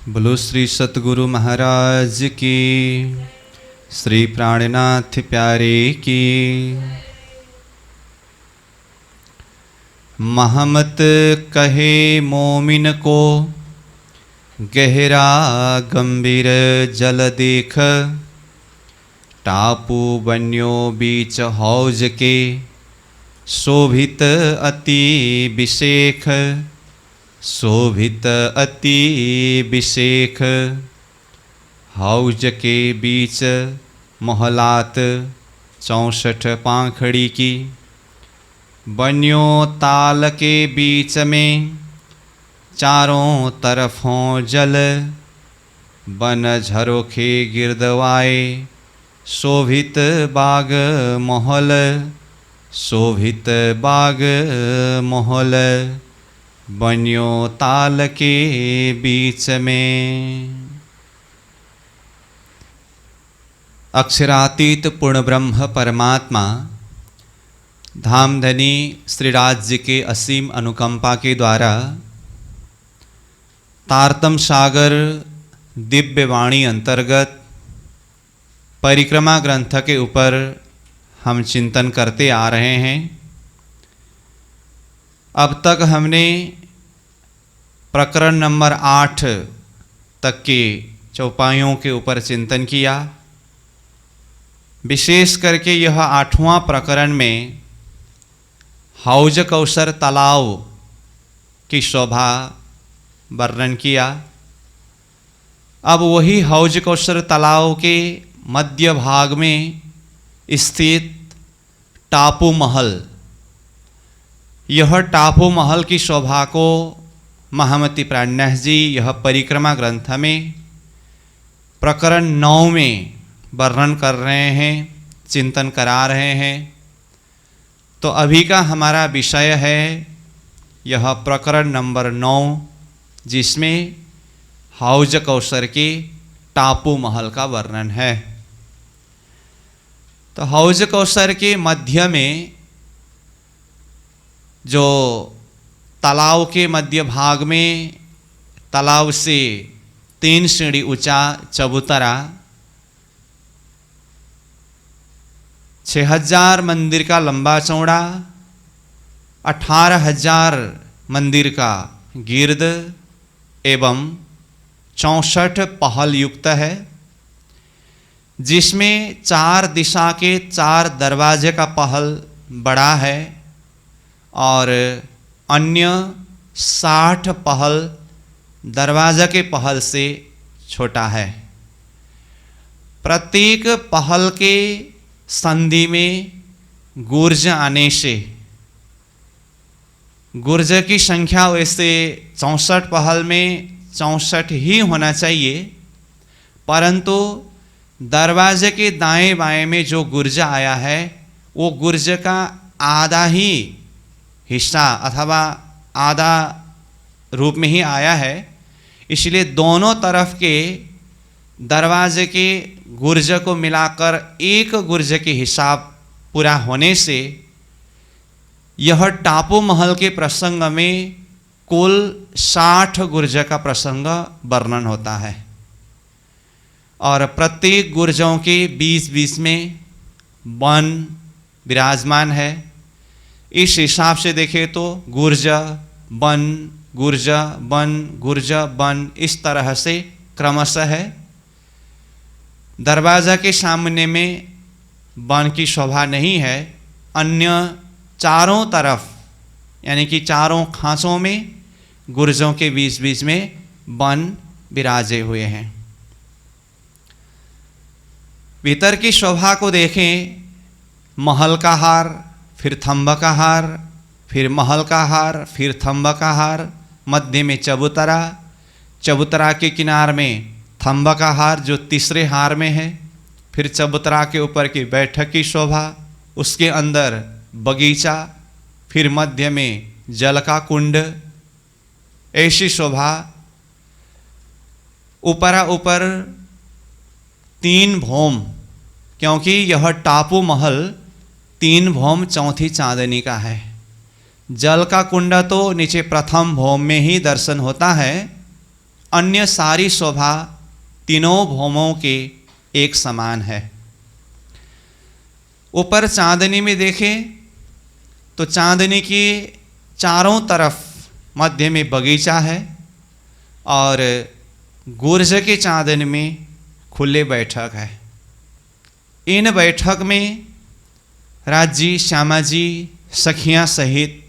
बोलो श्री सतगुरु महाराज की, श्री प्राणनाथ प्यारे की। महमत कहे मोमिन को, गहरा गंभीर जल देख। टापू बन्यो बीच हौज के, शोभित अति विशेख। शोभित अति विशेख। हौज के बीच मोहलात 64 पाखड़ी की। बन्यो ताल के बीच में, चारों तरफों जल। बन झरोखे गिरदवाए, शोभित बाग मोहल। शोभित बाग मोहल, बन्यो ताल के बीच में। अक्षरातीत पूर्ण ब्रह्म परमात्मा धामधनी श्रीराज जी के असीम अनुकंपा के द्वारा तारतम सागर दिव्य वाणी अंतर्गत परिक्रमा ग्रंथ के ऊपर हम चिंतन करते आ रहे हैं। अब तक हमने प्रकरण नंबर 8 तक के चौपाइयों के ऊपर चिंतन किया। विशेष करके यह 8वां प्रकरण में हौज कौसर तालाब की शोभा वर्णन किया। अब वही हौज कौसर तालाब के मध्य भाग में स्थित टापू महल, यह टापू महल की शोभा को महामती प्राणनाथ जी यह परिक्रमा ग्रंथ में प्रकरण 9 में वर्णन कर रहे हैं, चिंतन करा रहे हैं। तो अभी का हमारा विषय है यह प्रकरण नंबर 9, जिसमें हौज कौसर के टापू महल का वर्णन है। तो हौज कौसर के मध्य में, जो तालाब के मध्य भाग में तालाब से 3 सीढ़ी ऊंचा चबूतरा, 6000 मंदिर का लंबा चौड़ा, 18,000 मंदिर का गिर्द एवं 64 पहल युक्त है, जिसमें 4 दिशा के 4 दरवाजे का पहल बड़ा है और अन्य 60 पहल दरवाजा के पहल से छोटा है। प्रत्येक पहल के संधि में गुर्ज आने से, गुर्ज की संख्या वैसे 64 पहल में 64 ही होना चाहिए, परंतु दरवाजे के दाएं बाएं में जो गुर्ज आया है वो गुर्ज का आधा ही हिस्सा अथवा आधा रूप में ही आया है। इसलिए दोनों तरफ के दरवाजे के गुर्ज को मिलाकर एक गुर्ज के हिसाब पूरा होने से यह टापू महल के प्रसंग में कुल 60 गुर्ज का प्रसंग वर्णन होता है और प्रत्येक गुर्जों के बीच में वन विराजमान है। इस हिसाब से देखें तो गुर्ज वन गुर्ज वन गुर्ज वन इस तरह से क्रमशः है। दरवाजा के सामने में वन की शोभा नहीं है, अन्य चारों तरफ यानी कि चारों खांचों में गुर्जों के बीच में वन विराजे हुए हैं। भीतर की शोभा को देखें, महल का हार, फिर थंब का हार, फिर महल का हार, फिर थंब का हार, मध्य में चबूतरा, चबूतरा के किनार में थंब का हार जो तीसरे हार में है, फिर चबूतरा के ऊपर की बैठक की शोभा, उसके अंदर बगीचा, फिर मध्य में जल का कुंड, ऐसी शोभा। ऊपर 3 भौम, क्योंकि यह टापू महल 3 भौम चौथी चांदनी का है। जल का कुंड तो नीचे प्रथम भौम में ही दर्शन होता है अन्य सारी शोभा तीनों भौमों के एक समान है। ऊपर चांदनी में देखें तो चांदनी के चारों तरफ मध्य में बगीचा है और गुर्ज के चांदनी में खुले बैठक है। इन बैठक में राजी, श्यामा जी, सखियाँ सहित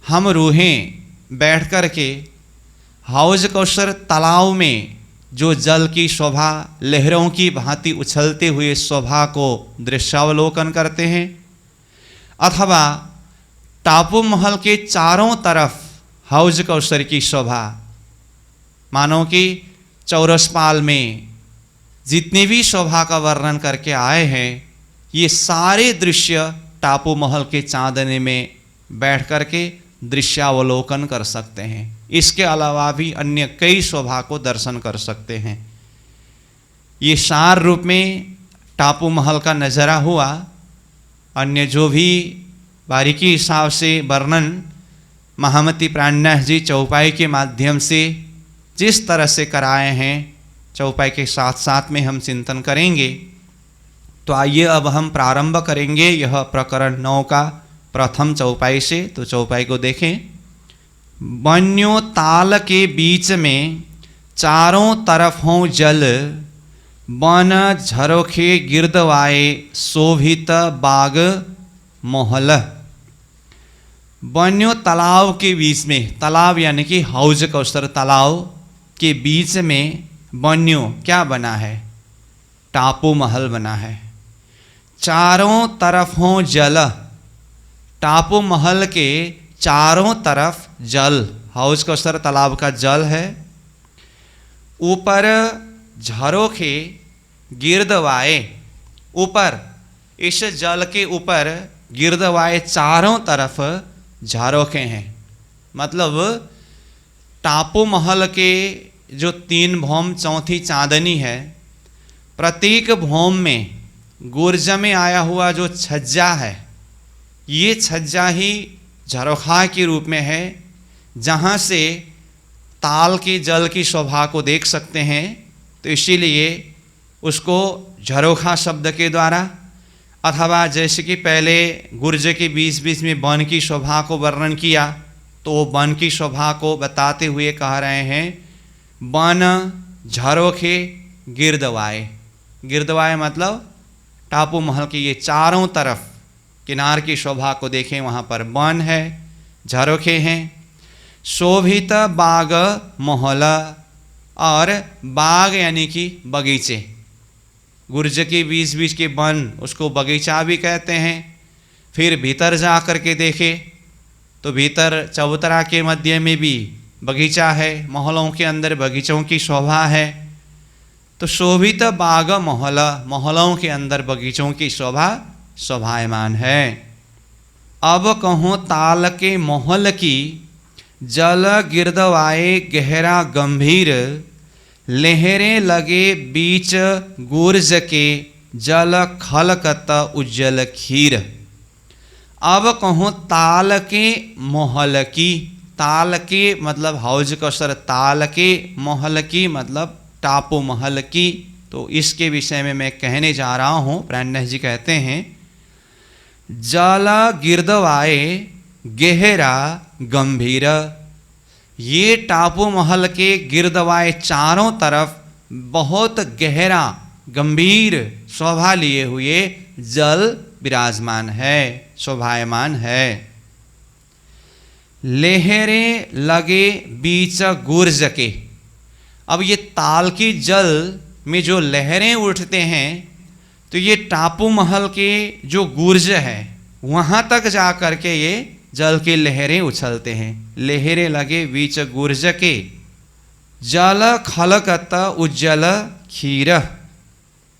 हम रूहें बैठ कर के हौज कौशर तालाब में जो जल की शोभा लहरों की भांति उछलते हुए शोभा को दृश्यावलोकन करते हैं, अथवा टापू महल के चारों तरफ हौज कौशर की शोभा, मानो कि चौरसपाल में जितनी भी शोभा का वर्णन करके आए हैं, ये सारे दृश्य टापू महल के चांदने में बैठ कर के दृश्यावलोकन कर सकते हैं। इसके अलावा भी अन्य कई शोभा को दर्शन कर सकते हैं। ये सार रूप में टापू महल का नज़ारा हुआ। अन्य जो भी बारीकी हिसाब से वर्णन महामती प्राणनाथ जी चौपाई के माध्यम से जिस तरह से कराए हैं, चौपाई के साथ साथ में हम चिंतन करेंगे। तो आइए अब हम प्रारंभ करेंगे यह प्रकरण 9 का प्रथम चौपाई से। तो चौपाई को देखें। बन्यो ताल के बीच में चारों तरफ हो जल, बन झरोखे गिरदवाए शोभित बाग मोहल। बन्यो तालाब के बीच में, तालाब यानी कि हौज कौशर तालाब के बीच में बन्यो क्या बना है? टापू महल बना है। चारों तरफ हो जल, टापू महल के चारों तरफ जल, हौज कौशर तालाब का जल है। ऊपर झरोखे गिरदवाए, ऊपर इस जल के ऊपर गिरदवाए चारों तरफ झरोखे हैं। मतलब टापू महल के जो 3 भौम चौथी चांदनी है, प्रत्येक भौम में गुर्ज में आया हुआ जो छज्जा है, ये छज्जा ही झरोखा के रूप में है, जहाँ से ताल के जल की शोभा को देख सकते हैं। तो इसीलिए उसको झरोखा शब्द के द्वारा, अथवा जैसे कि पहले गुर्ज के बीच बीच में वन की शोभा को वर्णन किया, तो वो वन की शोभा को बताते हुए कह रहे हैं वन झरोखे गिरदवाए। गिरदवाए मतलब टापू महल के ये चारों तरफ किनार की शोभा को देखें, वहाँ पर वन है, झरोखे हैं। शोभित बाग मोहला, और बाग यानी कि बगीचे, गुर्ज के बीच बीच के वन उसको बगीचा भी कहते हैं। फिर भीतर जा कर के देखे तो भीतर चबूतरा के मध्य में भी बगीचा है, महलों के अंदर बगीचों की शोभा है। तो शोभित बाग मोहला, महलों के अंदर बगीचों की शोभा शोभायमान है। अब कहूँ ताल के मोहल की, जल गिरदवाए गहरा गंभीर, लहरें लगे बीच गुर्ज के, जल खलकत उज्जल खीर। अब कहूँ ताल के मोहल की, ताल के मतलब हौज कौशर, ताल के मोहल की मतलब टापू महल की। तो इसके विषय में मैं कहने जा रहा हूँ। प्राणनाथ जी कहते हैं जल गिरदवाए गहरा गंभीर, ये टापू महल के गिरदवाए चारों तरफ बहुत गहरा गंभीर शोभा लिए हुए जल विराजमान है, शोभायमान है। लहरें लगे बीच गुर्ज के, अब ये ताल की जल में जो लहरें उठते हैं, तो ये टापू महल के जो गुर्ज है वहाँ तक जा कर के ये जल की लहरें उछलते हैं। लहरें लगे बीच गुर्ज के, जल खलकत उज्जल खीर।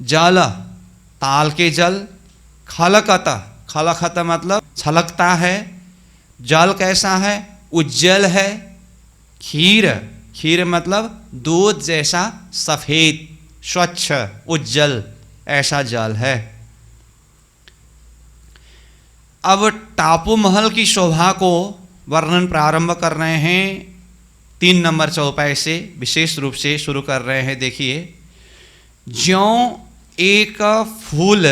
जल ताल के जल, खलकत, खलकत मतलब छलकता है। जल कैसा है? उज्जल है। खीर, खीर मतलब दूध जैसा सफेद, स्वच्छ, उज्जल, ऐसा जल है। अब टापू महल की शोभा को वर्णन प्रारंभ कर रहे हैं 3 नंबर चौपाई से विशेष रूप से शुरू कर रहे हैं। देखिए, ज्यों एक फूल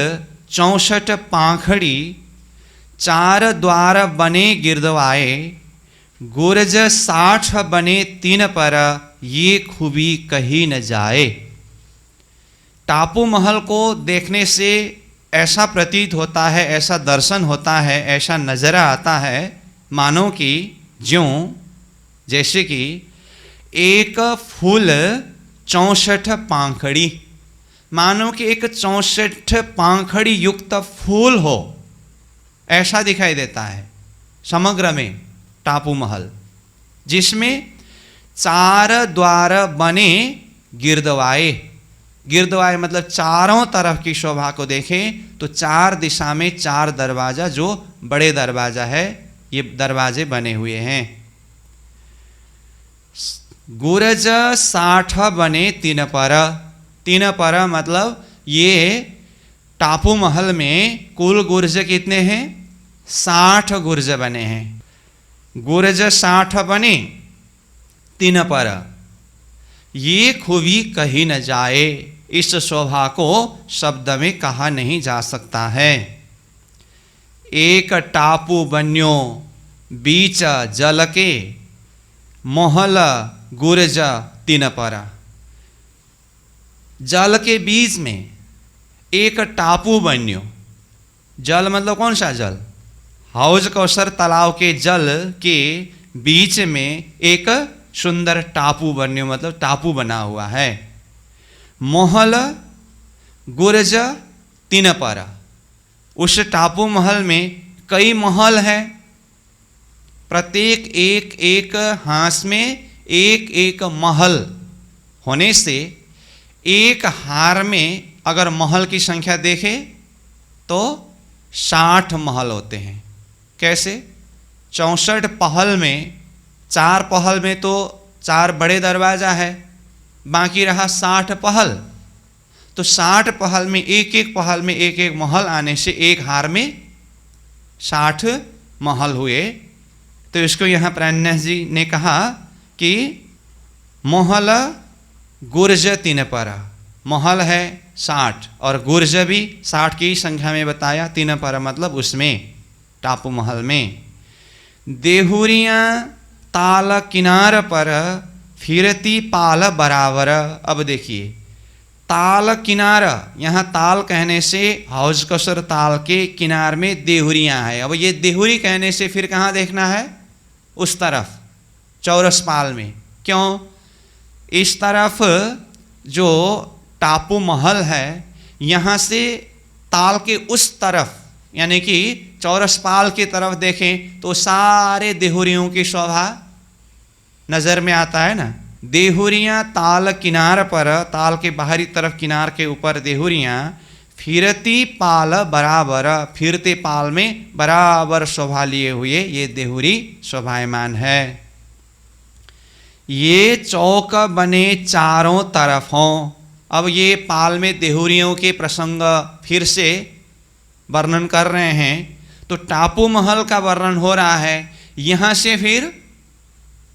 64 पाखड़ी, 4 द्वार बने गिरदवाए, गुरज 60 बने 3 पर, ये खूबी कही न जाए। टापू महल को देखने से ऐसा प्रतीत होता है, ऐसा दर्शन होता है, ऐसा नज़रा आता है मानो कि ज्यों जैसे कि एक फूल 64 पाखड़ी, मानो कि एक 64 पाखड़ी युक्त फूल हो, ऐसा दिखाई देता है समग्र में टापू महल, जिसमें 4 द्वार बने गिरदवाए। गिरदवाए मतलब चारों तरफ की शोभा को देखें तो 4 दिशा में 4 दरवाजा, जो बड़े दरवाजा है, ये दरवाजे बने हुए हैं। गुरज 60 बने 3 पर। 3 पर मतलब ये टापू महल में कुल गुर्ज कितने हैं? 60 गुर्ज बने हैं। गुरज 60 बने 3 पर, ये खूबी कही न जाए। इस शोभा को शब्द में कहा नहीं जा सकता है। एक टापू बन्यो बीच जल के, महल गुरज 3 पर। जल के बीच में एक टापू बन्यो। जल मतलब कौन सा जल? हौज कौसर तालाब के जल के बीच में एक सुंदर टापू बन्यो, मतलब टापू बना हुआ है। महल गुरज 3 पर। उस टापू महल में कई महल है, प्रत्येक एक एक हांस में एक एक महल होने से एक हार में अगर महल की संख्या देखें तो 60 महल होते हैं। कैसे? 64 पहल में, 4 पहल में तो 4 बड़े दरवाजा है, बाकी रहा 60 पहल। तो 60 पहल में एक एक पहल में एक एक महल आने से एक हार में 60 महल हुए। तो इसको यहाँ प्राणनाथ जी ने कहा कि महल गुर्ज 3 पर। महल है 60 और गुर्ज भी 60 की संख्या में बताया। 3 पर मतलब उसमें टापू महल में। देहुरियाँ ताल किनार पर, फिरती पाल बराबर। अब देखिए, ताल किनार, यहाँ ताल कहने से हौज कौसर ताल के किनार में देहुरियाँ है। अब ये देहुरी कहने से फिर कहाँ देखना है? उस तरफ चौरस पाल में। क्यों? इस तरफ जो टापू महल है, यहाँ से ताल के उस तरफ यानी कि चौरस पाल की तरफ देखें तो सारे देहुरियों की शोभा नज़र में आता है ना। देहुरियाँ ताल किनार पर, ताल के बाहरी तरफ किनार के ऊपर देहुरियाँ, फिरती पाल बराबर, फिरते पाल में बराबर शोभा लिए हुए ये देहुरी शोभायमान है। ये चौक बने चारों तरफों। अब ये पाल में देहुरियों के प्रसंग फिर से वर्णन कर रहे हैं। तो टापू महल का वर्णन हो रहा है, यहाँ से फिर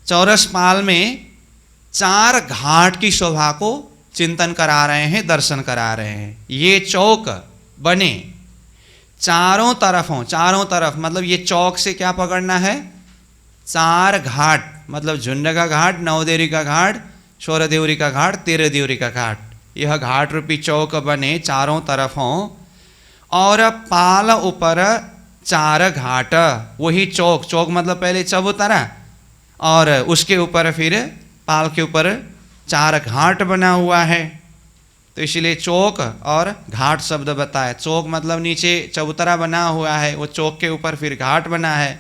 चौरस पाल में 4 घाट की शोभा को चिंतन करा रहे हैं, दर्शन करा रहे हैं। ये चौक बने चारों तरफों, चारों तरफ मतलब ये चौक से क्या पकड़ना है? 4 घाट, मतलब झुंड का घाट, नवदेवरी का घाट, शोरदेवरी का घाट, तेरहदेवरी का घाट। यह घाट रूपी चौक बने चारों तरफों और पाल ऊपर 4 घाट। वही चौक, चौक मतलब पहले चबूतरा और उसके ऊपर फिर पाल के ऊपर 4 घाट बना हुआ है। तो इसीलिए चौक और घाट शब्द बताया। चौक मतलब नीचे चबूतरा बना हुआ है, वो चौक के ऊपर फिर घाट बना है।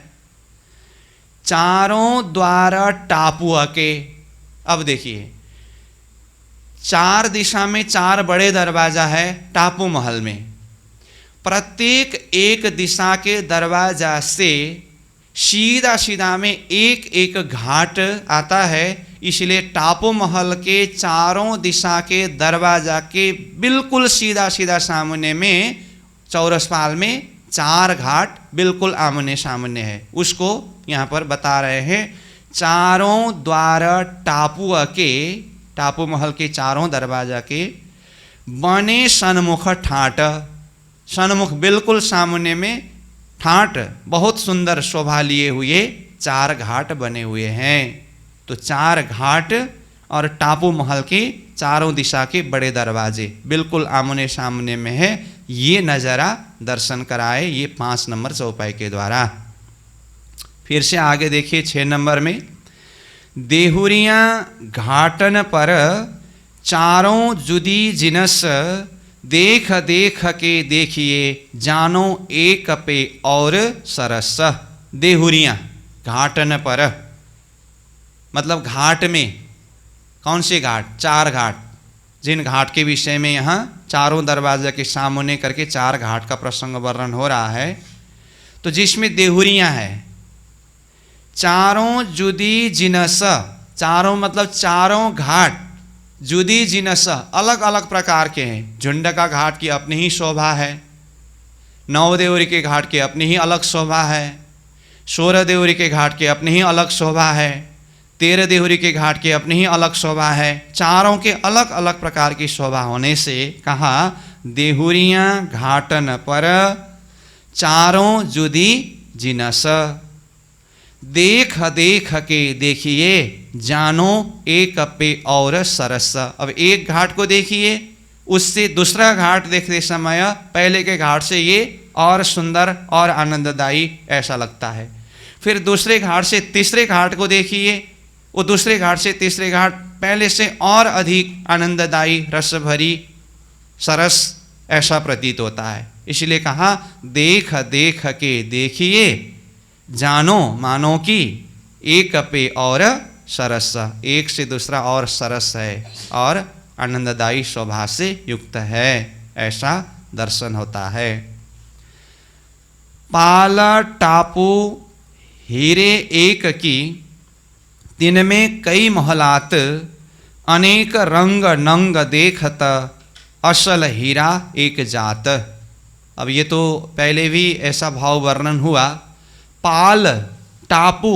चारों द्वार टापू के। अब देखिए, 4 दिशा में 4 बड़े दरवाजा है टापू महल में। प्रत्येक एक दिशा के दरवाजा से सीधा सीधा में एक एक घाट आता है। इसलिए टापू महल के चारों दिशा के दरवाजा के बिल्कुल सीधा सीधा सामने में चौरस पाल में 4 घाट बिल्कुल आमने सामने है। उसको यहाँ पर बता रहे हैं चारों द्वार टापू महल के चारों दरवाजा के बने सन्मुख ठाट, सन्मुख बिल्कुल सामने में ठाट, बहुत सुंदर शोभा लिए हुए 4 घाट बने हुए हैं। तो 4 घाट और टापू महल के चारों दिशा के बड़े दरवाजे बिल्कुल आमने सामने में है। ये नज़ारा दर्शन कराए ये 5 नंबर चौपाई के द्वारा। फिर से आगे देखिए 6 नंबर में, देहुरियाँ घाटन पर चारों जुदी जिनस, देख देख के देखिए जानो एक पे और सरस। देहुरियाँ घाटन पर मतलब घाट में, कौन से घाट? 4 घाट, जिन घाट के विषय में यहाँ चारों दरवाजे के सामने करके 4 घाट का प्रसंग वर्णन हो रहा है। तो जिसमें देहुरियाँ है, चारों जुदी जिनस, चारों मतलब चारों घाट, जुदी जिनस अलग अलग प्रकार के हैं। झुंड का घाट की अपनी ही शोभा है, 9 देवरी के घाट की अपनी ही अलग शोभा है, 16 देवरी के घाट की अपनी ही अलग शोभा है, 13 देवरी के घाट की अपनी ही अलग शोभा है। चारों के अलग अलग प्रकार की शोभा होने से कहा देहुरियाँ घाटन पर चारों जुदी जिनस, देख देख के देखिए जानो एक पे और सरस। अब एक घाट को देखिए, उससे दूसरा घाट देखते समय पहले के घाट से ये और सुंदर और आनंददायी ऐसा लगता है। फिर दूसरे घाट से तीसरे घाट को देखिए, वो दूसरे घाट से तीसरे घाट पहले से और अधिक आनंददायी, रस भरी, सरस ऐसा प्रतीत होता है। इसलिए कहा देख देख के देखिए जानो, मानो कि एक पे और सरस, एक से दूसरा और सरस है और आनंददायी शोभा से युक्त है, ऐसा दर्शन होता है। पाल टापू हीरे एक की, दिन में कई महलात, अनेक रंग नंग देखत, असल हीरा एक जात। अब ये तो पहले भी ऐसा भाव वर्णन हुआ। पाल टापू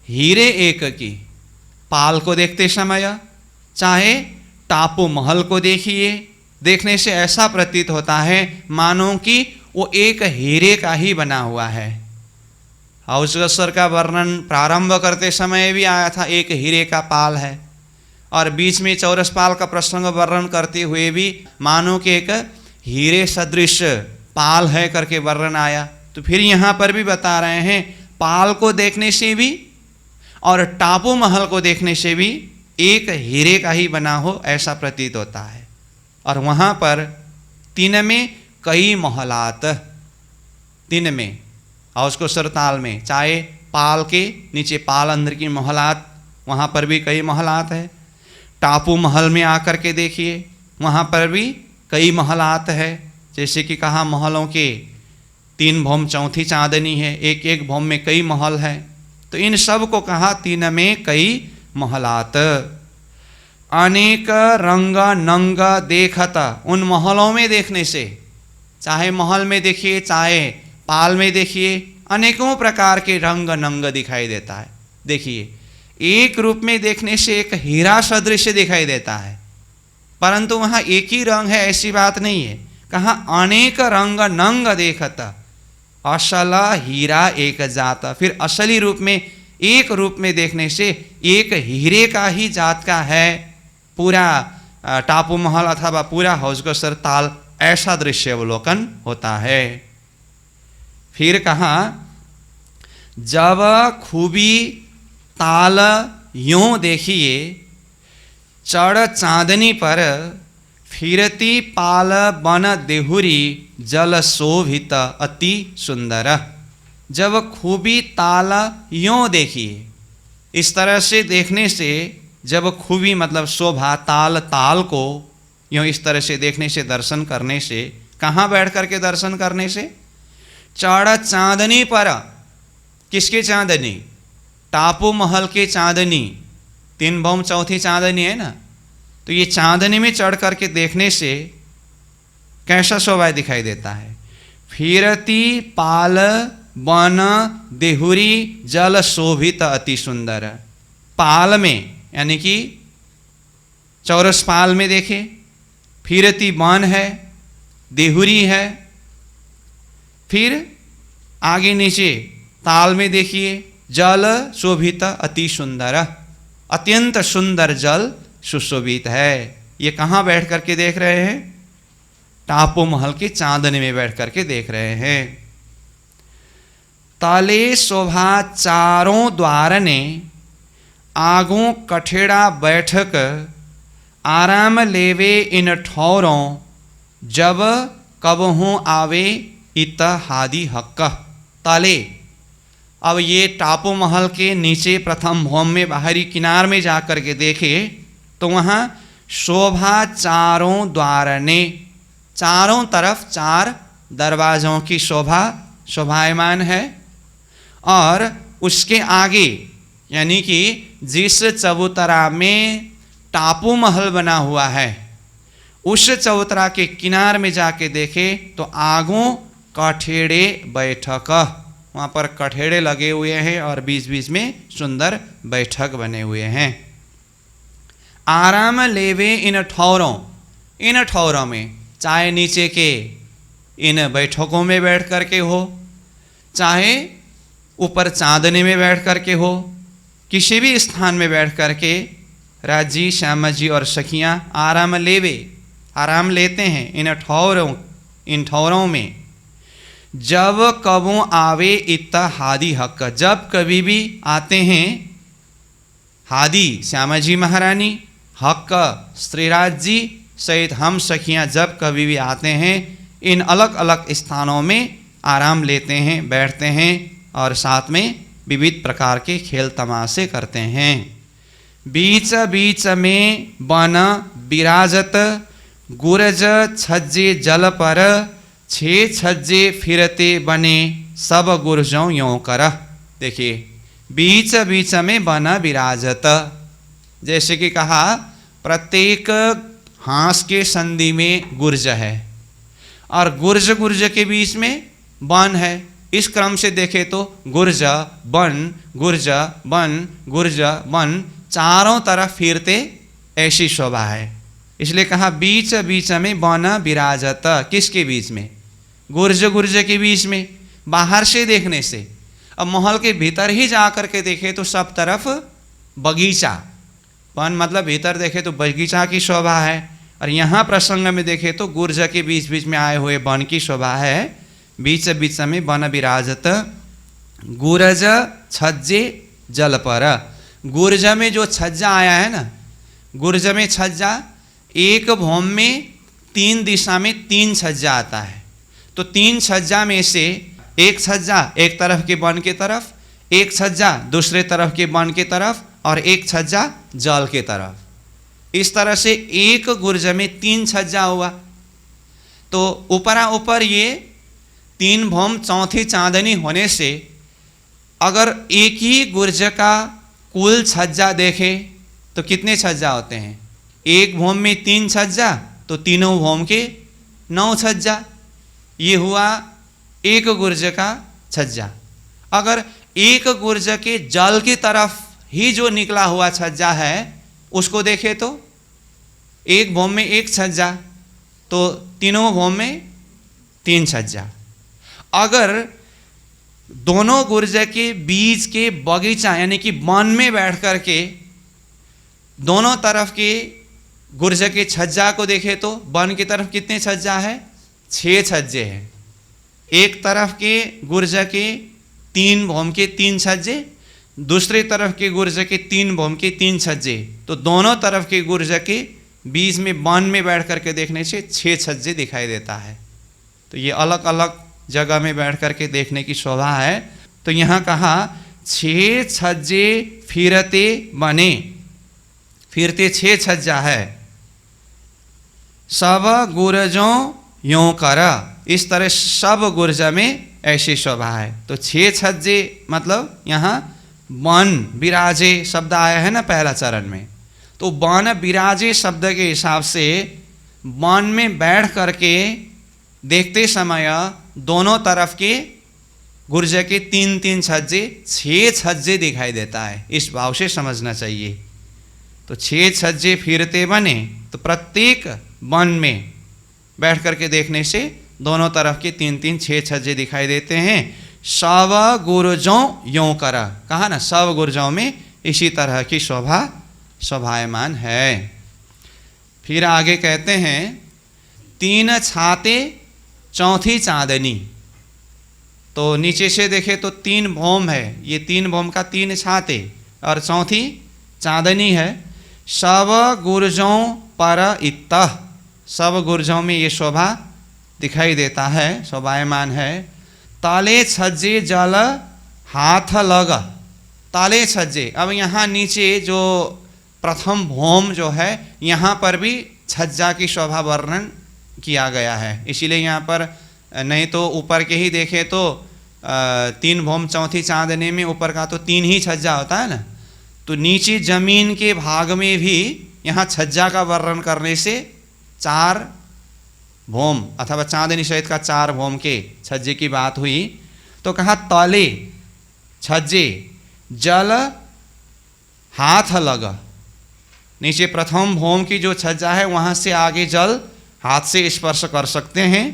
हीरे एक की, पाल को देखते समय चाहे टापू महल को देखिए, देखने से ऐसा प्रतीत होता है मानो कि वो एक हीरे का ही बना हुआ है। हाउसगस्वर का वर्णन प्रारंभ करते समय भी आया था, एक हीरे का पाल है, और बीच में चौरस पाल का प्रसंग वर्णन करते हुए भी मानो कि एक हीरे सदृश पाल है करके वर्णन आया। तो फिर यहाँ पर भी बता रहे हैं पाल को देखने से भी और टापू महल को देखने से भी एक हीरे का ही बना हो ऐसा प्रतीत होता है। और वहाँ पर 3 में कई महलात, 3 में और उसको सरताल में, चाहे पाल के नीचे पाल अंदर की महलात, वहाँ पर भी कई महलात है। टापू महल में आकर के देखिए, वहाँ पर भी कई महलात है। जैसे कि कहा महलों के 3 भौम चौथी चांदनी है, एक एक भौम में कई महल है। तो इन सब को कहा 3 में कई महलात। अनेक रंग नंग देखत, उन महलों में देखने से, चाहे महल में देखिए चाहे पाल में देखिए, अनेकों प्रकार के रंग नंग दिखाई देता है। देखिए एक रूप में देखने से एक हीरा सदृश दिखाई देता है, परंतु वहाँ एक ही रंग है ऐसी बात नहीं है। कहा अनेक रंग नंग देखत, असल हीरा एक जात। फिर असली रूप में, एक रूप में देखने से एक हीरे का ही जात का है पूरा टापू महल अथवा पूरा हाउसगस्वर ताल, ऐसा दृश्य अवलोकन होता है। फिर कहा जब खूबी ताल यूं देखिए, चढ़ चांदनी पर फिरती पाल बन देहुरी, जल शोभित अति सुंदर। जब खूबी ताल यूं देखिए, इस तरह से देखने से, जब खूबी मतलब शोभा, ताल ताल को यूं इस तरह से देखने से, दर्शन करने से, कहाँ बैठ करके दर्शन करने से? चढ़ चांदनी पर। किसकी चांदनी? टापू महल की चांदनी, 3 भौम चौथी चांदनी है ना। तो ये चांदनी में चढ़ करके देखने से कैसा शोभा दिखाई देता है? फिरती पाल वन देहुरी जल शोभित अति सुंदर। पाल में यानी कि चौरस पाल में देखे, फिरती वन है, देहुरी है, फिर आगे नीचे ताल में देखिए जल शोभित अति सुंदर, अत्यंत सुंदर जल सुशोभित है। ये कहाँ बैठ करके देख रहे हैं? टापू महल के चांदनी में बैठ करके देख रहे हैं। तले शोभा चारों द्वार ने, आगू कठेड़ा बैठक, आराम लेवे इन ठौरों, जब कबहू आवे इत हादी हक्का। तले, अब ये टापू महल के नीचे प्रथम भौम में बाहरी किनार में जाकर के देखे तो वहाँ शोभा चारों द्वार ने, चारों तरफ चार दरवाज़ों की शोभा शोभायमान है। और उसके आगे यानी कि जिस चबूतरा में टापू महल बना हुआ है उस चबूतरा के किनार में जाके देखे तो आगू कठेड़े बैठक, वहाँ पर कठेड़े लगे हुए हैं और बीच बीच में सुंदर बैठक बने हुए हैं। आराम लेवे इन ठौरों, इन ठौरों में चाहे नीचे के इन बैठकों में बैठ करके हो, चाहे ऊपर चांदनी में बैठ करके हो, किसी भी स्थान में बैठ करके राजी श्यामा जी और सखियाँ आराम लेवे, आराम लेते हैं इन ठौरों में। जब कबू आवे इत हादी हक, जब कभी भी आते हैं हादी श्यामा जी महारानी, हक श्रीराज जी सहित हम सखियाँ जब कभी भी आते हैं इन अलग अलग स्थानों में आराम लेते हैं, बैठते हैं और साथ में विविध प्रकार के खेल तमाशे करते हैं। बीच बीच में वन विराजत, गुरज छज्जे जल पर, छे छज्जे फिरते बने, सब गुरजों यों कर। देखिए बीच बीच में वन विराजत, जैसे कि कहा प्रत्येक हांस के संधि में गुर्ज है और गुर्ज गुर्ज के बीच में वन है। इस क्रम से देखे तो गुर्ज वन, गुर्ज वन, गुर्ज वन, चारों तरफ फिरते ऐसी शोभा है। इसलिए कहा बीच बीच में वन विराजत, किसके बीच में? गुर्ज गुर्ज के बीच में। बाहर से देखने से, अब महल के भीतर ही जा करके देखे तो सब तरफ बगीचा, वन मतलब भीतर देखे तो बगीचा की शोभा है और यहाँ प्रसंग में देखे तो गुर्ज के बीच बीच में आए हुए वन की शोभा है। बीच बीच में वन विराजत, गुरज छज्जे जल पर। गुर्ज में जो छज्जा आया है ना, गुर्ज में छज्जा, एक भौम में तीन दिशा में तीन छज्जा आता है, तो तीन छज्जा में से एक छज्जा एक तरफ के वन के तरफ, एक छज्जा दूसरे तरफ के वन के तरफ और एक छज्जा जल के तरफ। इस तरह से एक गुर्ज में तीन छज्जा हुआ। तो ऊपरा ऊपर ये तीन भौम चौथी चांदनी होने से अगर एक ही गुर्ज का कुल छज्जा देखें तो कितने छज्जा होते हैं? एक भौम में तीन छज्जा तो तीनों भौम के 9 छज्जा, ये हुआ एक गुर्ज का छज्जा। अगर एक गुर्ज के जल की तरफ ही जो निकला हुआ छज्जा है उसको देखे तो एक भौम में एक छज्जा तो तीनों भौम में 3 छज्जा। अगर दोनों गुर्ज के बीच के बगीचा यानी कि वन में बैठ कर के दोनों तरफ के गुर्ज के छज्जा को देखे तो वन की तरफ कितने छज्जा है? 6 छज्जे हैं। एक तरफ के गुर्ज के 3 भौम के 3 छज्जे, दूसरी तरफ के गुर्ज के 3 भौम के 3 छज्जे, तो दोनों तरफ के गुर्ज के बीच में वन में बैठ करके देखने से 6 छज्जे दिखाई देता है। तो ये अलग अलग जगह में बैठ करके देखने की शोभा है। तो यहाँ कहा 6 छज्जे फिरते बने, फिरते 6 छज्जा है, सब गुरजों यों कर। इस तरह सब गुर्ज में ऐसी शोभा है। तो 6 छज्जे मतलब यहाँ वन विराजे शब्द आया है ना पहला चरण में, तो वन विराजे शब्द के हिसाब से वन में बैठ करके देखते समय दोनों तरफ के गुर्ज के 3-3 छज्जे, 6 छज्जे दिखाई देता है, इस भाव से समझना चाहिए। तो 6 छज्जे फिरते बने, तो प्रत्येक वन में बैठ करके देखने से दोनों तरफ के 3-3 6 छज्जे दिखाई देते हैं। सब गुर्जों यों करा, कहा ना, सब गुर्जों में इसी तरह की शोभा शोभायमान है। फिर आगे कहते हैं 3 छाते चौथी चांदनी। तो नीचे से देखे तो 3 भौम है, ये 3 भौम का 3 छाते और चौथी चांदनी है। सब गुर्जों पर इत्तः, सब गुर्जों में ये शोभा दिखाई देता है, शोभायमान है। ताले छज्जे जल हाथ लग, ताले छज्जे। अब यहाँ नीचे जो प्रथम भौम जो है, यहाँ पर भी छज्जा की शोभा वर्णन किया गया है, इसीलिए यहाँ पर, नहीं तो ऊपर के ही देखे तो 3 भौम चौथी चांदनी में ऊपर का तो 3 ही छज्जा होता है ना, तो नीचे जमीन के भाग में भी यहाँ छज्जा का वर्णन करने से 4 भौम अथवा चांदनी सहित का 4 भौम के छज्जे की बात हुई। तो कहा तले छज्जे जल हाथ लग, नीचे प्रथम भौम की जो छज्जा है वहाँ से आगे जल हाथ से स्पर्श कर सकते हैं।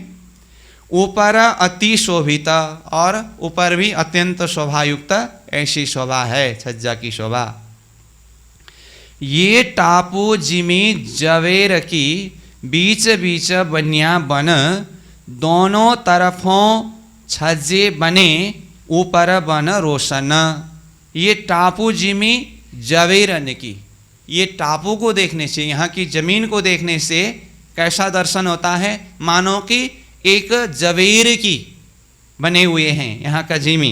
ऊपर अति शोभित, और ऊपर भी अत्यंत शोभायुक्त ऐसी शोभा है छज्जा की शोभा। ये टापू जिमी जवेर की बीच बीच बनिया बन, दोनों तरफों छज्जे बने ऊपर बन रोशन। ये टापू जिमी जवेरन की, ये टापू को देखने से, यहाँ की जमीन को देखने से कैसा दर्शन होता है, मानो कि एक जवेर की बने हुए हैं यहाँ का जिमी।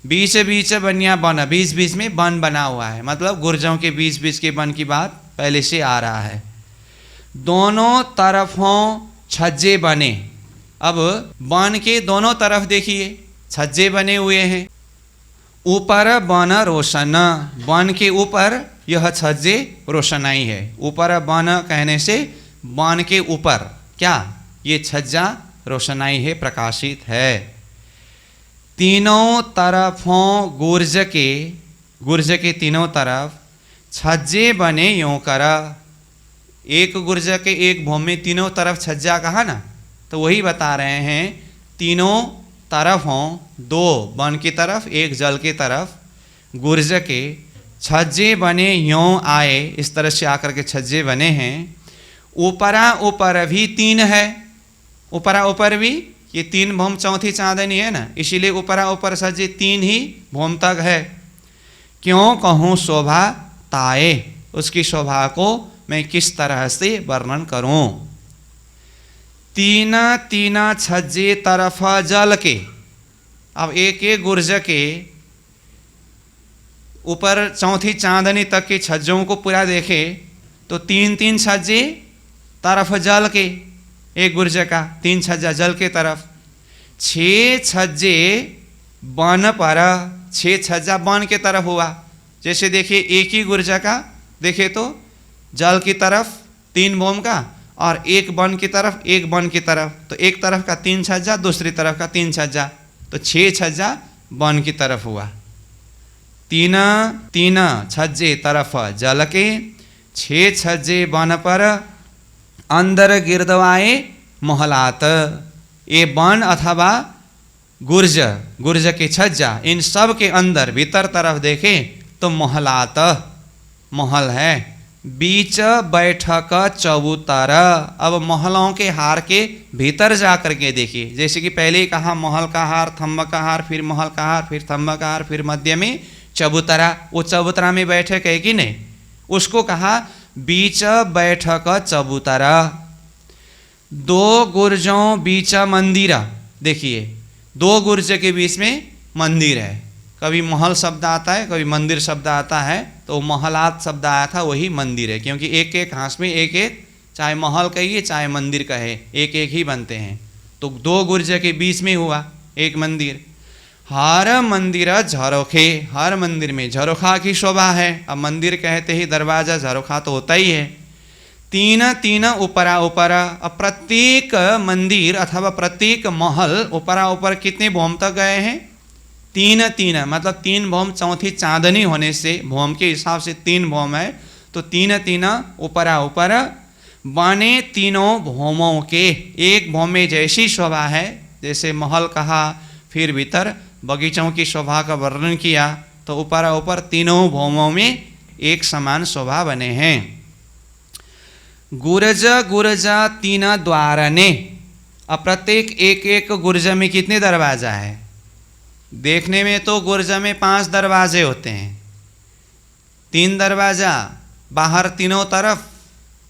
बीच बीच बनिया बन, बीच बीच में वन बना हुआ है, मतलब गुर्जों के बीच बीच के वन की बात पहले से आ रहा है। दोनों तरफों छज्जे बने, अब वन के दोनों तरफ देखिए छज्जे बने हुए हैं। ऊपर बन रोशन, वन के ऊपर यह छज्जे रोशनाई है। ऊपर बन कहने से वन के ऊपर क्या, ये छज्जा रोशनाई है, प्रकाशित है। तीनों तरफों गुर्ज के तीनों तरफ छज्जे बने यों कर। एक गुर्ज के एक भौम में तीनों तरफ छज्जा कहा ना, तो वही बता रहे हैं तीनों तरफों, 2 वन की तरफ 1 जल की तरफ, गुर्ज के छज्जे बने यों आए, इस तरह से आकर के छज्जे बने हैं। ऊपरा ऊपर भी 3 है, ऊपरा ऊपर भी ये 3 भौम चौथी चांदनी है ना, इसीलिए ऊपरा ऊपर छज्जे 3 ही भौम तक है। क्यों कहूँ शोभा ताए, उसकी शोभा को मैं किस तरह से वर्णन करूं। 3 छज्जे तरफ जल के, अब एक गुर्ज के ऊपर चौथी चांदनी तक के छज्जों को पूरा देखे तो 3 छज्जे तरफ जल के, एक गुर्ज का 3 छज्जा जल के तरफ, 6 छज्जे वन पर, 6 छज्जा वन के तरफ हुआ। जैसे देखिए एक ही गुर्ज का देखे तो जल की तरफ 3 भौम का, और एक वन की तरफ 1 वन की तरफ, तो एक तरफ का 3 छज्जा, दूसरी तरफ का 3 छज्जा, तो 6 छज्जा वन की तरफ हुआ। 3 छज्जे तरफ जल के, 6 छज्जे वन पर, अंदर गिरदवाए महलात। ये वन अथवा गुर्ज के छज्जा, इन सब के अंदर भीतर तरफ देखें तो महलात, महल है। बीच बैठक चबूतर, अब महलों के हार के भीतर जा करके देखिए, जैसे कि पहले ही कहा महल का हार, थंब का हार, फिर महल का हार, फिर थंब का हार, फिर मध्य में चबूतरा। वो चबूतरा में बैठक है कि नहीं, उसको कहा बीच बैठक चबूतरा। 2 गुर्जों बीच मंदिर, देखिए 2 गुर्ज के बीच में मंदिर है। कभी महल शब्द आता है, कभी मंदिर शब्द आता है, तो महलात शब्द आया था वही मंदिर है, क्योंकि एक हाथ में एक, चाहे महल कहिए चाहे मंदिर कहे, एक ही बनते हैं। तो 2 गुर्ज के बीच में हुआ एक मंदिर। हर मंदिर झरोखे, हर मंदिर में झरोखा की शोभा है। अब मंदिर कहते ही दरवाजा झरोखा तो होता ही है। 3 ऊपरा ऊपर, अब प्रत्येक मंदिर अथवा प्रत्येक महल ऊपरा ऊपर कितने भौम तक गए हैं, तीन तीन मतलब 3 भौम, चौथी चांदनी होने से भौम के हिसाब से 3 भौम है, तो 3 3 ऊपरा ऊपर बने तीनों भौमों के। एक भौम में जैसी शोभा है, जैसे महल कहा, फिर भीतर बगीचों की शोभा का वर्णन किया, तो ऊपरा ऊपर तीनों भौमों में एक समान शोभा बने हैं। गुरज गुरज 3 द्वार ने, अब प्रत्येक एक एक गुर्ज में कितने दरवाजा है? देखने में तो गुर्ज में 5 दरवाजे होते हैं, 3 दरवाजा बाहर तीनों तरफ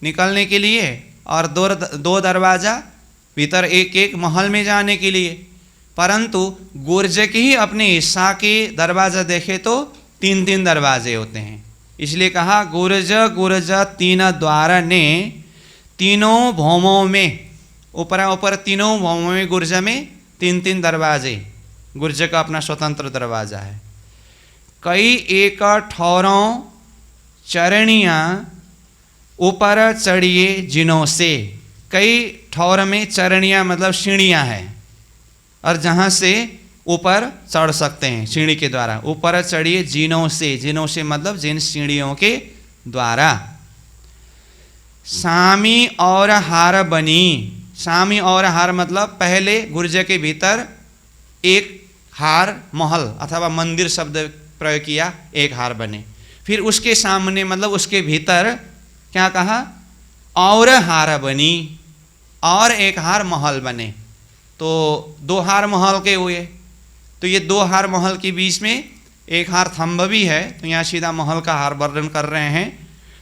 निकलने के लिए और 2 दरवाजा भीतर एक एक महल में जाने के लिए। परंतु गुर्ज के ही अपने हिस्सा के दरवाजा देखे तो 3 दरवाजे होते हैं, इसलिए कहा गुर्ज गुर्ज 3 द्वार ने, तीनों भौमों में, ऊपरा ऊपर तीनों भौमों में गुर्ज में 3 दरवाजे, गुर्ज का अपना स्वतंत्र दरवाजा है। कई एक ठौरों चरणियाँ ऊपर चढ़िए जिनों से, कई ठौर में चरणियाँ मतलब सीढ़ियाँ हैं, और जहाँ से ऊपर चढ़ सकते हैं सीढ़ी के द्वारा। ऊपर चढ़िए जिनों से, जिनों से मतलब जिन सीढ़ियों के द्वारा। सामी और हार बनी, सामी और हार मतलब पहले गुर्ज के भीतर एक हार, महल अथवा मंदिर शब्द प्रयोग किया, एक हार बने। फिर उसके सामने मतलब उसके भीतर क्या कहा? और हार बनी, और एक हार महल बने, तो 2 हार महल के हुए। तो ये 2 हार महल के बीच में एक हार थंब भी है, तो यहाँ सीधा महल का हार वर्णन कर रहे हैं।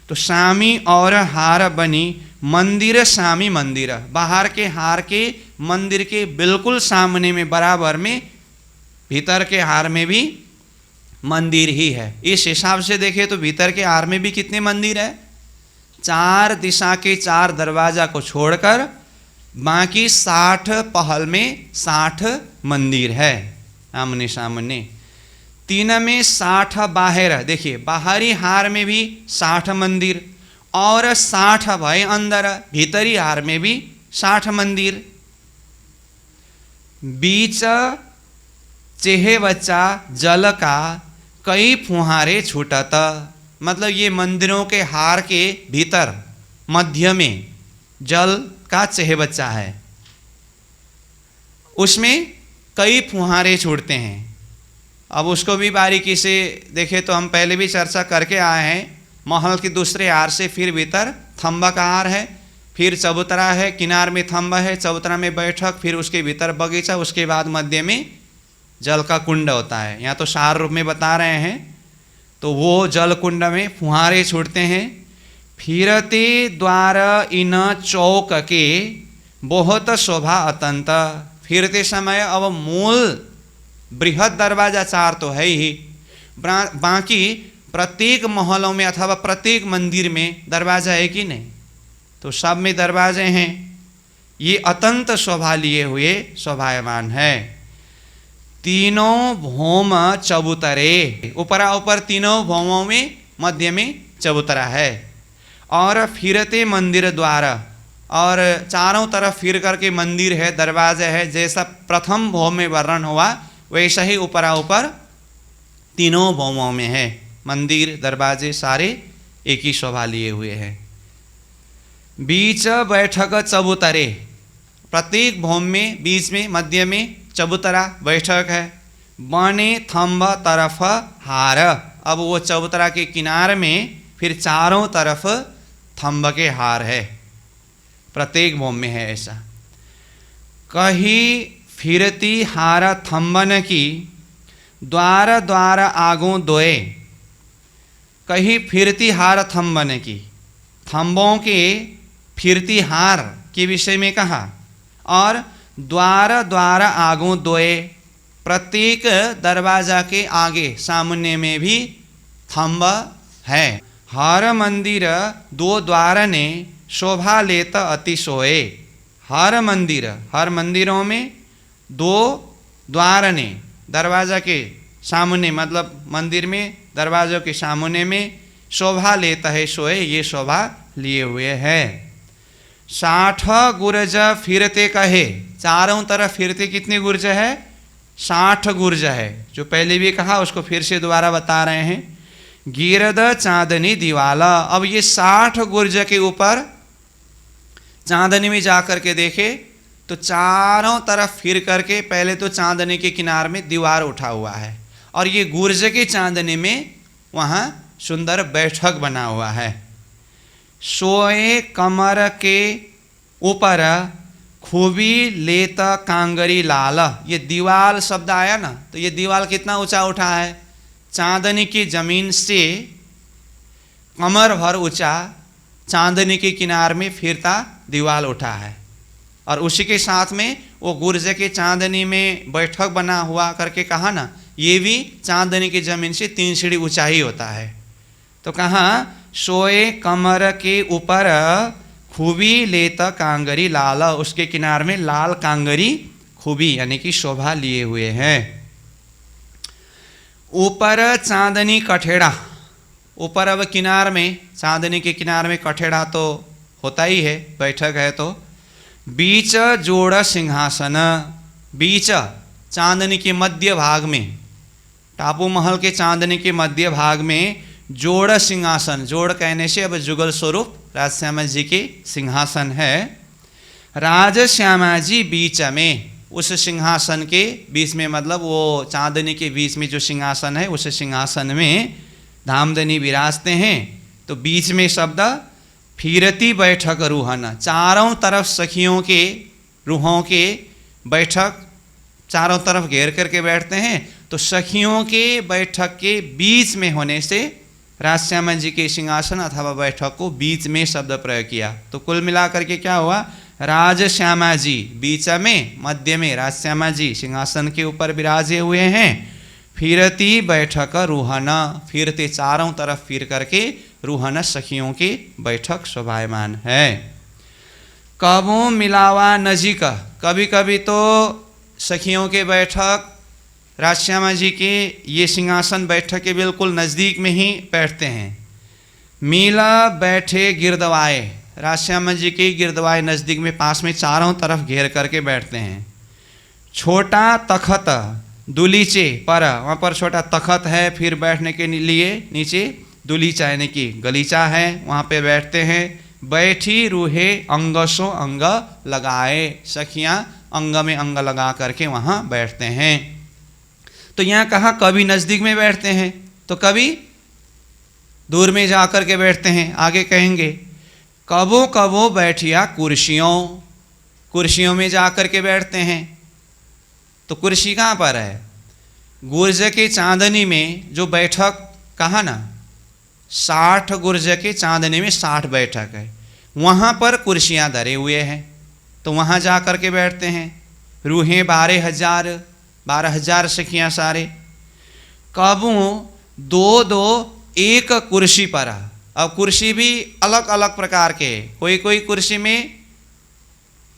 तो सामी और हार बनी मंदिर, सामी मंदिर, बाहर के हार के मंदिर के बिल्कुल सामने में बराबर में भीतर के हार में भी मंदिर ही है। इस हिसाब से देखें तो भीतर के हार में भी कितने मंदिर है? 4 दिशा के 4 दरवाजा को छोड़कर बाकी 60 पहल में 60 मंदिर है आमने सामने। 3 में 60 बाहर, देखिए बाहरी हार में भी 60 मंदिर, और 60 भय अंदर भीतरी हार में भी 60 मंदिर। बीच चेहे बच्चा जल का कई फुहारे छूटत, मतलब ये मंदिरों के हार के भीतर मध्य में जल का चेहे बच्चा है, उसमें कई फुहारे छूटते हैं। अब उसको भी बारीकी से देखें तो हम पहले भी चर्चा करके आए हैं। महल के दूसरे हार से फिर भीतर थंबा का हार है, फिर चबूतरा है, किनार में थंबा है, चबूतरा में बैठक, फिर उसके भीतर बगीचा, उसके बाद मध्य में जल का कुंड होता है। यहाँ तो सार रूप में बता रहे हैं, तो वो जल कुंड में फुहारे छूटते हैं। फिरते द्वार इन चौक के बहुत शोभा अतंत, फिरते समय अब मूल बृहद दरवाजा 4 तो है ही, बाकी प्रत्येक महलों में अथवा प्रत्येक मंदिर में दरवाजा है कि नहीं? तो सब में दरवाजे हैं। ये अतंत शोभा लिए हुए शोभायमान है। तीनों भौम चबूतरे, ऊपरा ऊपर तीनों भौमों में मध्य में चबूतरा है, और फिरते मंदिर द्वार, और चारों तरफ फिर करके मंदिर है, दरवाजे है। जैसा प्रथम भौम में वर्णन हुआ वैसा ही ऊपरा ऊपर तीनों भौमों में है, मंदिर दरवाजे सारे एक ही शोभा लिए हुए हैं। बीच बैठक चबूतरे, प्रत्येक भौम में बीच में मध्य में चबूतरा बैठक है। बने थंब तरफ हार, अब वो चबूतरा के किनारे में फिर चारों तरफ थंब के हार है, प्रत्येक भौम में है ऐसा। कही फिरती हार थंबन की द्वार द्वार आगों दोए, कहीं फिरती हार थंबन की, थंबों के फिरती हार के विषय में कहा, और द्वार द्वार आगों दोए, प्रत्येक दरवाजा के आगे सामने में भी थंब है। हर मंदिर 2 द्वार ने शोभा लेत अति सोए, हर मंदिर, हर मंदिरों में 2 द्वार ने, दरवाजा के सामने मतलब मंदिर में दरवाजों के सामने में शोभा लेता है सोए, ये शोभा लिए हुए है। 60 गुर्ज फिरते कहे, चारों तरफ फिरते कितने गुर्ज है? 60 गुर्ज है, जो पहले भी कहा उसको फिर से दोबारा बता रहे हैं। गिरद चांदनी दीवाला, अब ये 60 गुर्ज के ऊपर चांदनी में जाकर के देखे तो चारों तरफ फिर करके पहले तो चांदनी के किनारे में दीवार उठा हुआ है और ये गुर्ज की चांदनी में वहाँ सुंदर बैठक बना हुआ है। सोए कमर के ऊपर खूबी लेत कांगरी लाल, ये दीवाल शब्द आया ना, तो ये दीवाल कितना ऊंचा उठा है, चांदनी की जमीन से कमर भर ऊंचा चांदनी के किनारे में फिरता दीवाल उठा है और उसी के साथ में वो गुर्ज के चांदनी में बैठक बना हुआ करके कहा ना, ये भी चांदनी की जमीन से 3 सीढ़ी ऊंचा ही होता है। तो कहा सोए कमर के ऊपर खूबी लेत कांगरी लाल, उसके किनारे में लाल कांगरी खूबी यानी कि शोभा लिए हुए हैं। ऊपर चांदनी कठेड़ा, ऊपर अब किनार में चांदनी के किनारे में कठेड़ा तो होता ही है, बैठक है तो। बीच जोड़ सिंहासन, बीच चांदनी के मध्य भाग में, टापू महल के चांदनी के मध्य भाग में जोड़ सिंहासन, जोड़ कहने से अब जुगल स्वरूप राजश्यामा जी के सिंहासन है। राजश्यामा जी बीच में, उस सिंहासन के बीच में, मतलब वो चांदनी के बीच में जो सिंहासन है उस सिंहासन में धामधनी विराजते हैं। तो बीच में शब्द फिरती बैठक रूहन, चारों तरफ सखियों के रूहों के बैठक चारों तरफ घेर करके बैठते हैं। तो सखियों के बैठक के बीच में होने से राजश्यामा जी के सिंहासन अथवा बैठक को बीच में शब्द प्रयोग किया। तो कुल मिलाकर के क्या हुआ, राजश्यामा जी बीच में, मध्य में राजश्यामा जी सिंहासन के ऊपर विराजे हुए हैं। फिरती बैठक रूहन, फिरते चारों तरफ फिर करके रूहन सखियों की बैठक शोभायमान है। कबो मिलावा नजीक, कभी कभी तो सखियों के बैठक राजश्यामा जी के ये सिंहासन बैठक के बिल्कुल नज़दीक में ही बैठते हैं। मिला बैठे गिरदवाए, राजश्यामा जी के गिरदवाए नज़दीक में पास में चारों तरफ घेर करके बैठते हैं। छोटा तखत दुलीचे पर, वहाँ पर छोटा तखत है, फिर बैठने के लिए नीचे दुलीचा यानी कि गलीचा है, वहाँ पे बैठते हैं। बैठी रूहे अंगसो अंग लगाए, सखियाँ अंग में अंग लगा करके वहाँ बैठते हैं। तो यहाँ कहा कभी नज़दीक में बैठते हैं तो कभी दूर में जा कर के बैठते हैं। आगे कहेंगे कबो कबो बैठिया कुर्सियों, कुर्सियों में जा कर के बैठते हैं। तो कुर्सी कहाँ पर है, गुर्ज के चांदनी में जो बैठक कहा ना, 60 गुर्ज के चांदनी में 60 बैठक है, वहाँ पर कुर्सियाँ धरे हुए हैं, तो वहाँ जा कर के बैठते हैं। रूहें 12,000 सखियाँ सारे। कबू 2-2 एक कुर्सी पर, अब कुर्सी भी अलग अलग प्रकार के, कोई कोई कुर्सी में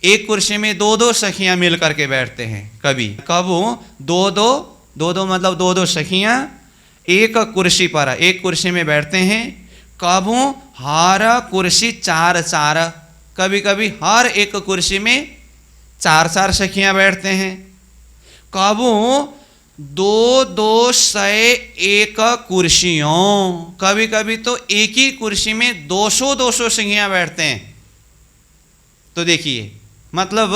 एक कुर्सी में 2-2 सखियाँ मिल करके बैठते हैं। कभी कबू 2-2 मतलब 2-2 सखियाँ एक कुर्सी पर, एक कुर्सी में बैठते हैं। कबू हर कुर्सी 4-4, कभी कभी हर एक कुर्सी में 4-4 सखियाँ बैठते हैं। कबू 2-2 सय एक कुर्सियों, कभी कभी तो एक ही कुर्सी में 200-200 सखियाँ बैठते हैं। तो देखिए मतलब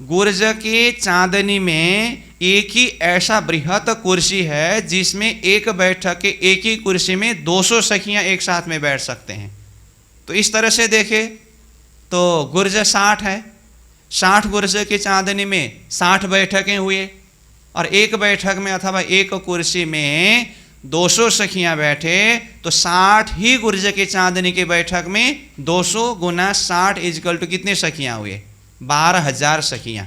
गुर्ज के चांदनी में एक ही ऐसा बृहत कुर्सी है जिसमें एक बैठक के एक ही कुर्सी में 200 सखियाँ एक साथ में बैठ सकते हैं। तो इस तरह से देखें तो गुर्ज 60 है, 60 गुर्ज की चांदनी में 60 बैठकें हुए और एक बैठक में अथवा एक कुर्सी में 200 सखियाँ बैठे तो 60 ही गुर्ज की चांदनी की बैठक में 200 गुना 60 इजकल टू कितने सखियाँ हुए, 12,000 सखियाँ।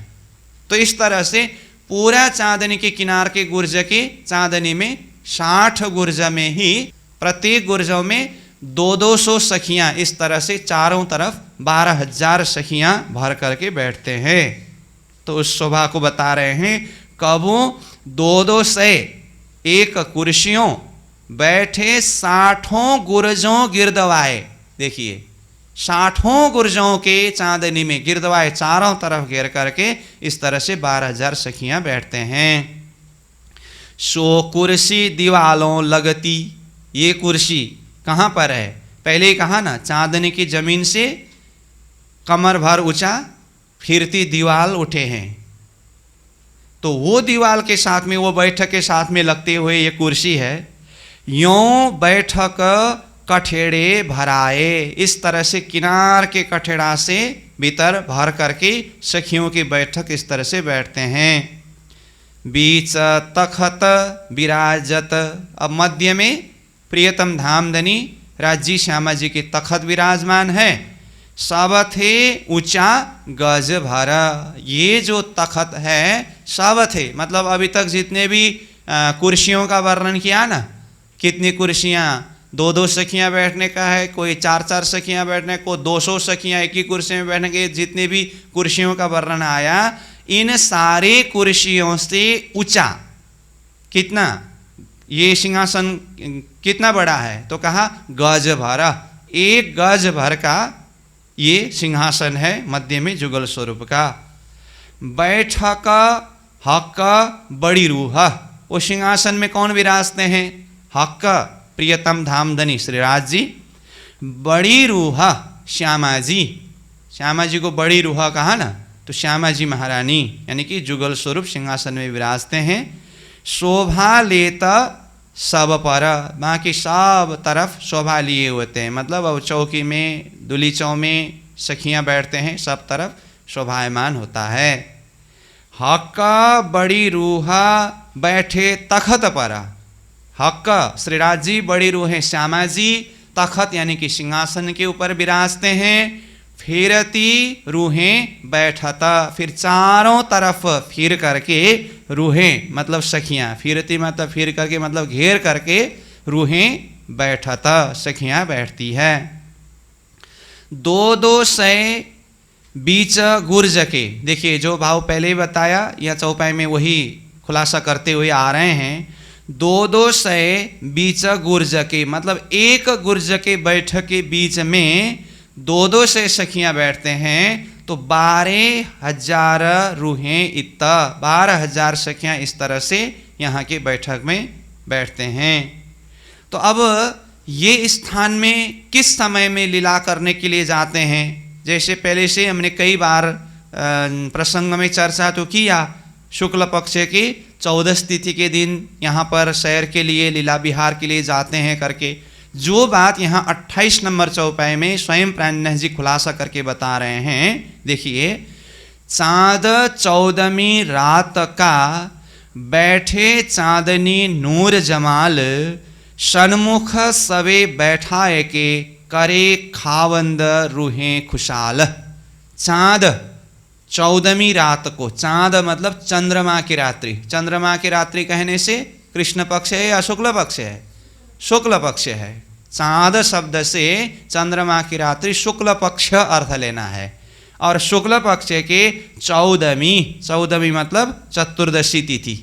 तो इस तरह से पूरा चांदनी के किनार के गुर्ज की चांदनी में 60 गुर्ज में ही प्रत्येक गुर्जों में 200 सखियाँ, इस तरह से चारों तरफ 12,000 सखियाँ भर करके बैठते हैं। तो उस शोभा को बता रहे हैं। कबू 2-2 सय एक कुर्सियों बैठे 60 गुर्जों गिरदवाए, देखिए 60 गुर्जों के चांदनी में गिरदवाए चारों तरफ घेर करके इस तरह से 12,000 सखियाँ बैठते हैं। सो कुर्सी दीवालों लगती। ये कुर्सी कहाँ पर है? पहले ही कहा ना, चांदनी की जमीन से कमर भर ऊंचा फिरती दीवाल उठे हैं, तो वो दीवाल के साथ में, वो बैठक के साथ में लगते हुए ये कुर्सी है। यों बैठक कठेड़े भराए, इस तरह से किनार के कठेड़ा से भीतर भर करके सखियों की बैठक इस तरह से बैठते हैं। बीच तखत विराजत, अब मध्य में प्रियतम धामधनी राज्य श्यामा जी की तखत विराजमान है। सब थे ऊंचा गज भर, ये जो तखत है सब थे, मतलब अभी तक जितने भी कुर्सियों का वर्णन किया ना, कितनी कुर्सियाँ, 2-2 सखियाँ बैठने का है, कोई 4-4 सखियाँ बैठने, कोई 200 सखियाँ एक ही कुर्सी में बैठने के, जितने भी कुर्सियों का वर्णन आया, इन सारे कुर्सियों से ऊंचा कितना, ये सिंहासन कितना बड़ा है? तो कहा गज भर, 1 गज भर का ये सिंहासन है मध्य में जुगल स्वरूप का। बैठक हक बड़ी रूह, वो सिंहासन में कौन विराजते हैं? हक प्रियतम धामधनी श्रीराज जी। बड़ी रूह श्यामा जी, श्यामा जी को बड़ी रूह कहा ना, तो श्यामा जी महारानी यानी कि जुगल स्वरूप सिंहासन में विराजते हैं। शोभा लेता सब पर, बाकी सब तरफ शोभा लिए होते हैं, मतलब अब चौकी में, दुलीचों में सखियाँ बैठते हैं, सब तरफ शोभायमान होता है। हक बड़ी रूहा बैठे तखत पर, हक श्रीराज जी बड़ी रूहें श्यामा जी तखत यानी कि सिंहासन के ऊपर विराजते हैं। फिरती रूहें बैठता, फिर चारों तरफ फिर करके रूहें मतलब सखियाँ, फिरती मतलब फिर करके मतलब घेर करके रूहें बैठता, सखियाँ बैठती है। 2-2 सै बीच गुर्ज के, देखिए जो भाव पहले ही बताया या चौपाई में वही खुलासा करते हुए आ रहे हैं। 2-2 सै बीच गुर्ज के, मतलब एक गुर्ज के बैठक के बीच में 2-2 से सखियाँ बैठते हैं, तो 12,000 रूहें इत्ता, 12,000 सखियाँ इस तरह से यहाँ के बैठक में बैठते हैं। तो अब ये स्थान में किस समय में लीला करने के लिए जाते हैं? जैसे पहले से हमने कई बार प्रसंग में चर्चा तो किया, शुक्ल पक्ष की 14 तिथि के दिन यहाँ पर सैर के लिए, लीला विहार के लिए जाते हैं करके, जो बात यहाँ 28 नंबर चौपाई में स्वयं प्राणनाथ जी खुलासा करके बता रहे हैं। देखिए, चाँद 14वीं रात का बैठे चांदनी नूर जमाल, सन्मुख सवे बैठाए के करे खावंद रूहें खुशाल। चाँद 14वीं रात को, चाँद मतलब चंद्रमा की रात्रि, चंद्रमा की रात्रि कहने से कृष्ण पक्ष है या शुक्ल पक्ष है? शुक्ल पक्ष है। चाँद शब्द से चंद्रमा की रात्रि शुक्ल पक्ष अर्थ लेना है, और शुक्ल पक्ष के 14वीं मतलब चतुर्दशी तिथि,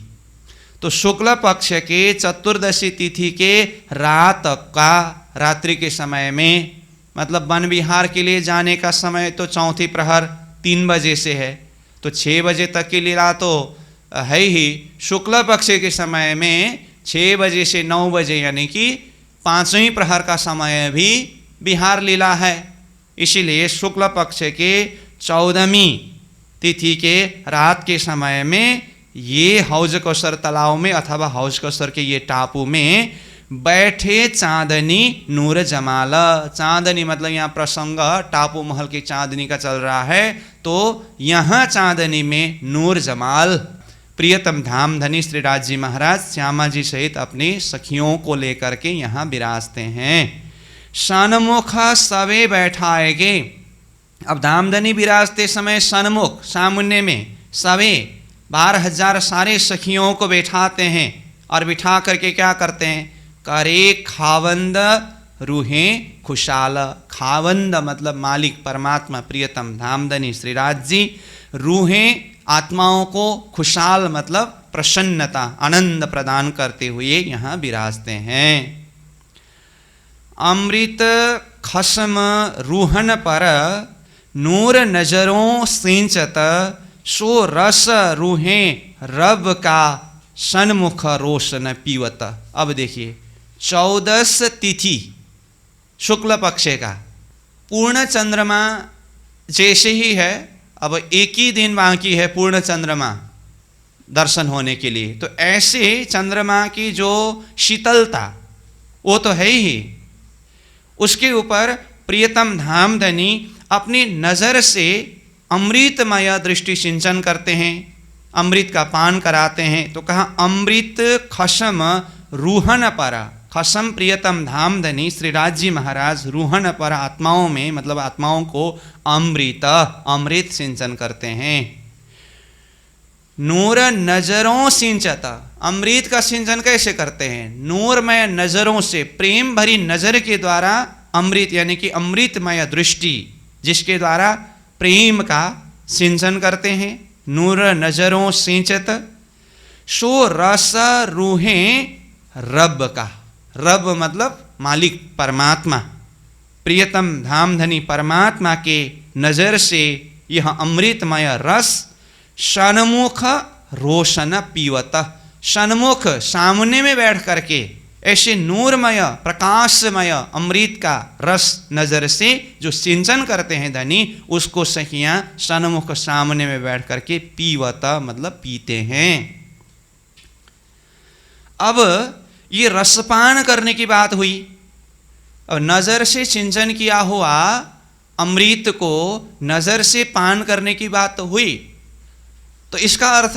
तो शुक्ल पक्ष के चतुर्दशी तिथि के रात का, रात्रि के समय में, मतलब वन विहार के लिए जाने का समय तो चौथी प्रहर 3 बजे से है, तो 6 बजे तक की लीला तो है ही। शुक्ल पक्ष के समय में 6 बजे से 9 बजे यानी कि 5वीं प्रहर का समय भी विहार लीला है। इसीलिए शुक्ल पक्ष के 14वीं तिथि के रात के समय में ये हौज कौसर तालाब में अथवा हौज कौसर के ये टापू में बैठे चांदनी नूर जमाल, चांदनी मतलब यहाँ प्रसंग टापू महल की चांदनी का चल रहा है, तो यहाँ चांदनी में नूर जमाल प्रियतम धामधनी श्रीराज जी महाराज श्यामा जी सहित अपनी सखियों को लेकर के यहाँ विराजते हैं। सन्मुख सवे बैठाएगे, अब धामधनी विराजते समय सन्मुख सामुन्य में सवे 12,000 सारे सखियों को बैठाते हैं, और बिठा करके क्या करते हैं? करे खावंद रूहें खुशाल। खावंद मतलब मालिक परमात्मा प्रियतम धामधनी श्रीराज जी, रूहें आत्माओं को खुशाल मतलब प्रसन्नता आनंद प्रदान करते हुए यहाँ विराजते हैं। अमृत खसम रूहन पर नूर नजरों सिंचत, सो रस रूहें रब का सन्मुख रोशन पीवत। अब देखिए 14 तिथि शुक्ल पक्ष का पूर्ण चंद्रमा जैसे ही है, अब एक ही दिन बाकी है पूर्ण चंद्रमा दर्शन होने के लिए, तो ऐसे चंद्रमा की जो शीतलता वो तो है ही, उसके ऊपर प्रियतम धामधनी अपनी नज़र से अमृतमय दृष्टि सिंचन करते हैं, अमृत का पान कराते हैं। तो कहा अमृत खसम रूहन परा, खसम प्रियतम धामधनी श्रीराज जी महाराज रूहन पर आत्माओं में, मतलब आत्माओं को अमृत सिंचन करते हैं। नूर नजरों सिंचत, अमृत का सिंचन कैसे करते हैं? नूरमय नजरों से, प्रेम भरी नजर के द्वारा अमृत यानी कि अमृतमय दृष्टि जिसके द्वारा प्रेम का सिंचन करते हैं। नूर नजरों सिंचत सो रस रूहें रब का, रब मतलब मालिक परमात्मा, प्रियतम धामधनी परमात्मा के नजर से यह अमृतमय रस सन्मुख रोशन पीवत, सन्मुख सामने में बैठ करके ऐसे नूरमय प्रकाशमय अमृत का रस नजर से जो सिंचन करते हैं धनी, उसको सखियां सन्मुख सामने में बैठ करके पीवत मतलब पीते हैं। अब ये रसपान करने की बात हुई। अब नजर से सिंचन किया हुआ अमृत को नजर से पान करने की बात तो हुई, तो इसका अर्थ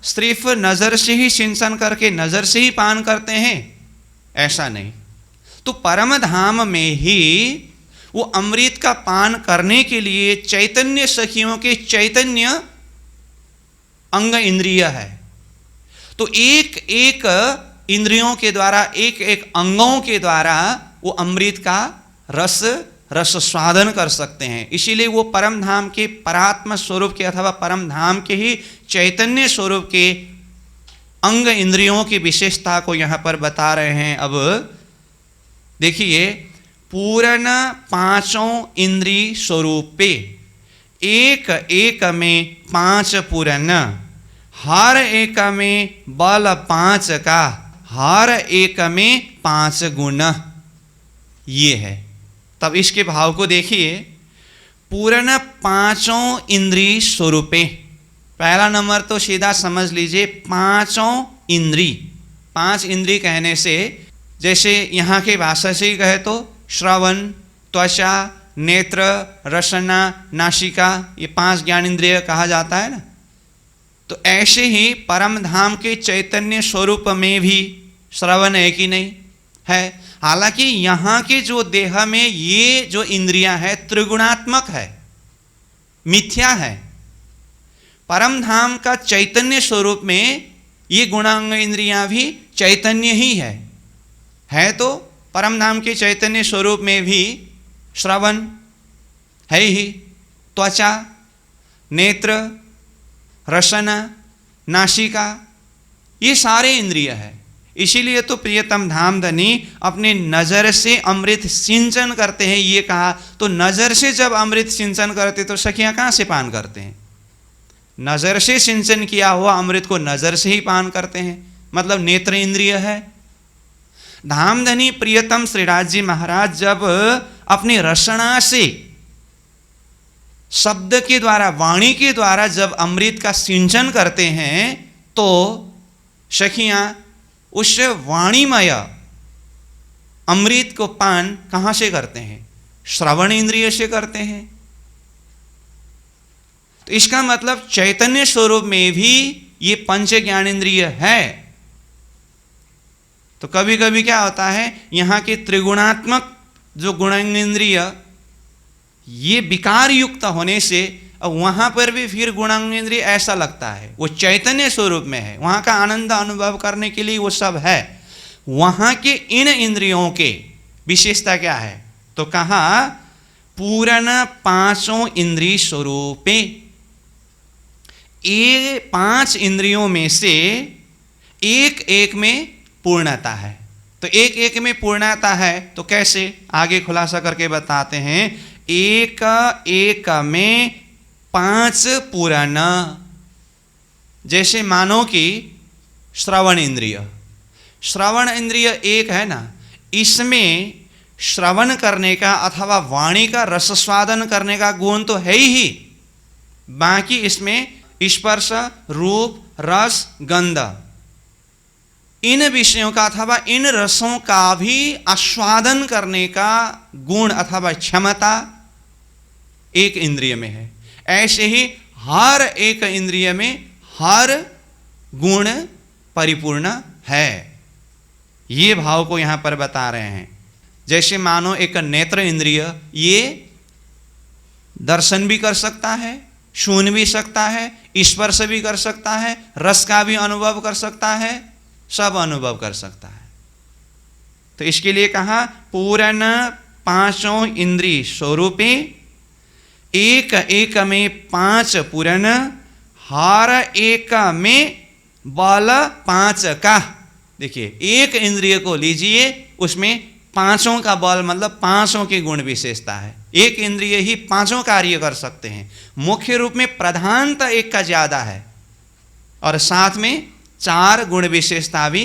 सिर्फ नजर से ही सिंचन करके नजर से ही पान करते हैं, ऐसा नहीं। तो परम धाम में ही वो अमृत का पान करने के लिए चैतन्य सखियों के चैतन्य अंग इंद्रिय है। तो एक एक इंद्रियों के द्वारा, एक एक अंगों के द्वारा वो अमृत का रस स्वादन कर सकते हैं। इसीलिए वो परम धाम के परात्म स्वरूप के अथवा परम धाम के ही चैतन्य स्वरूप के अंग इंद्रियों की विशेषता को यहाँ पर बता रहे हैं। अब देखिए, पूर्ण पांचों इंद्रिय स्वरूपे एक एक में 5 पूर्ण, हर एक में बल 5 का, हर एक में 5 गुण, ये है। तब इसके भाव को देखिए, पूर्ण पांचों इंद्रिय स्वरूपे, पहला नंबर तो सीधा समझ लीजिए, पांचों इंद्रिय। 5 इंद्रिय कहने से, जैसे यहाँ के भाषा से ही कहे तो श्रवण, त्वचा, नेत्र, रसना, नासिका, ये 5 ज्ञान इंद्रिय कहा जाता है ना। तो ऐसे ही परम धाम के चैतन्य स्वरूप में भी श्रवण है कि नहीं है। हालांकि यहाँ के जो देह में ये जो इंद्रियां है त्रिगुणात्मक है, मिथ्या है। परम धाम का चैतन्य स्वरूप में ये गुणांग इंद्रियां भी चैतन्य ही है तो परम धाम के चैतन्य स्वरूप में भी श्रवण है ही, त्वचा, नेत्र, रसना, नासिका, ये सारे इंद्रिय है। इसीलिए तो प्रियतम धामधनी अपने नजर से अमृत सिंचन करते हैं, ये कहा। तो नजर से जब अमृत सिंचन करते तो सखियां कहां से पान करते हैं? नजर से सिंचन किया हुआ अमृत को नजर से ही पान करते हैं, मतलब नेत्र इंद्रिय है। धामधनी प्रियतम श्रीराज जी महाराज जब अपनी रसना से, शब्द के द्वारा, वाणी के द्वारा जब अमृत का सिंचन करते हैं, तो सखियां उस वाणीमय अमृत को पान कहां से करते हैं? श्रवण इंद्रिय से करते हैं। तो इसका मतलब चैतन्य स्वरूप में भी ये पंच ज्ञानेंद्रिय है। तो कभी कभी क्या होता है, यहाँ के त्रिगुणात्मक जो गुणांगेंद्रिय ये विकार युक्त होने से अब वहां पर भी फिर गुणांगेंद्रिय ऐसा लगता है वो चैतन्य स्वरूप में है, वहां का आनंद अनुभव करने के लिए वो सब है। वहां के इन इंद्रियों के विशेषता क्या है? तो कहा पूर्ण पांचों इंद्रिय स्वरूपे, ये 5 इंद्रियों में से एक एक में पूर्णता है। तो एक एक में पूर्णता है तो कैसे? आगे खुलासा करके बताते हैं। एक एक में 5 पूर्ण, जैसे मानो कि श्रवण इंद्रिय। श्रवण इंद्रिय एक है ना, इसमें श्रवण करने का अथवा वाणी का रसस्वादन करने का गुण तो है ही, बाकी इसमें स्पर्श, रूप, रस, गंध, इन विषयों का अथवा इन रसों का भी आस्वादन करने का गुण अथवा क्षमता एक इंद्रिय में है। ऐसे ही हर एक इंद्रिय में हर गुण परिपूर्ण है। ये भाव को यहां पर बता रहे हैं। जैसे मानो एक नेत्र इंद्रिय, ये दर्शन भी कर सकता है, छून भी सकता है, स्पर्श भी कर सकता है, रस का भी अनुभव कर सकता है, सब अनुभव कर सकता है। तो इसके लिए कहा पूर्ण पांचों इंद्रिय स्वरूपे एक एक में पांच पूर्ण, हर एक में बल पांच का। देखिए, एक इंद्रिय को लीजिए, उसमें पांचों का बल मतलब पांचों की गुण विशेषता है। एक इंद्रिय ही पांचों कार्य कर सकते हैं। मुख्य रूप में प्रधानता एक का ज्यादा है और साथ में चार गुण विशेषता भी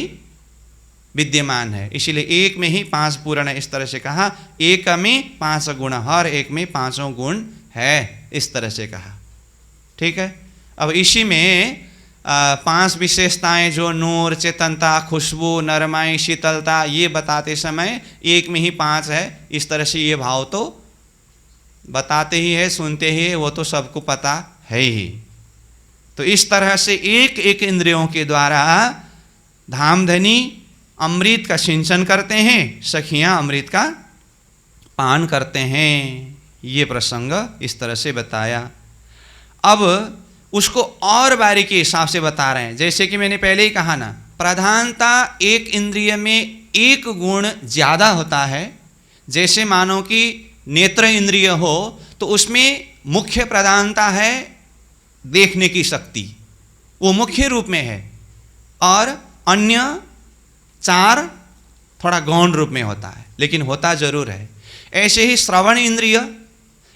विद्यमान है। इसीलिए एक में ही पांच पूर्ण, इस तरह से कहा। एक में पांच गुण, हर एक में पांचों गुण है, इस तरह से कहा। ठीक है। अब इसी में पांच विशेषताएं जो नूर, चेतनता, खुशबू, नरमाई, शीतलता, ये बताते समय एक में ही पांच है, इस तरह से ये भाव तो बताते ही है, सुनते ही है, वो तो सबको पता है ही। तो इस तरह से एक एक इंद्रियों के द्वारा धामधनी अमृत का सिंचन करते हैं, सखियां अमृत का पान करते हैं। ये प्रसंग इस तरह से बताया। अब उसको और बारीकी के हिसाब से बता रहे हैं। जैसे कि मैंने पहले ही कहा ना, प्रधानता एक इंद्रिय में एक गुण ज्यादा होता है। जैसे मानो कि नेत्र इंद्रिय हो तो उसमें मुख्य प्रधानता है देखने की शक्ति, वो मुख्य रूप में है, और अन्य चार थोड़ा गौण रूप में होता है, लेकिन होता जरूर है। ऐसे ही श्रवण इंद्रिय,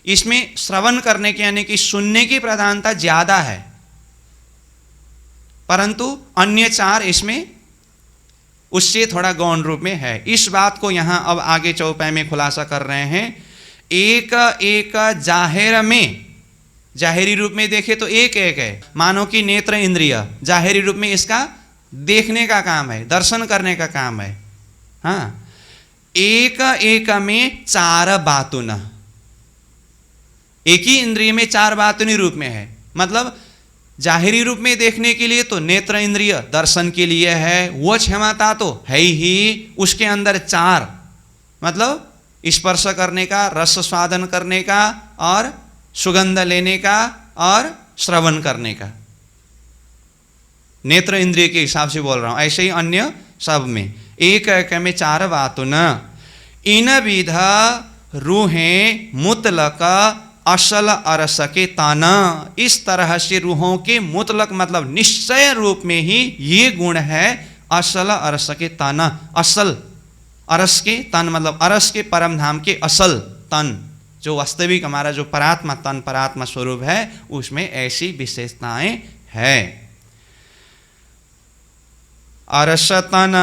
इसमें श्रवण करने की यानी कि सुनने की प्रधानता ज्यादा है, परंतु अन्य चार इसमें उससे थोड़ा गौण रूप में है। इस बात को यहां अब आगे चौपाई में खुलासा कर रहे हैं। एक एक जाहिर में, जाहिरी रूप में देखे तो एक एक है। मानो कि नेत्र इंद्रिय जाहिरी रूप में इसका देखने का काम है, दर्शन करने का काम है। हाँ, एक एक में चार बातुन, एक ही इंद्रिय में चार बातुनी रूप में है। मतलब जाहिरी रूप में देखने के लिए तो नेत्र इंद्रिय दर्शन के लिए है, वो क्षमता तो है ही। उसके अंदर चार मतलब स्पर्श करने का, रस स्वादन करने का, और सुगंध लेने का, और श्रवण करने का। नेत्र इंद्रिय के हिसाब से बोल रहा हूं। ऐसे ही अन्य सब में एक एक में चार बातुन, इन विध रूहें मुतलक असल अरस के ताना। इस तरह से रूहों के मुतलक मतलब निश्चय रूप में ही ये गुण है असल अरस के ताना। असल अरस के तन मतलब अरस के परम धाम के असल तन, जो वास्तविक हमारा जो परात्मा तन, परात्मा स्वरूप है, उसमें ऐसी विशेषताएं हैं। अरस तन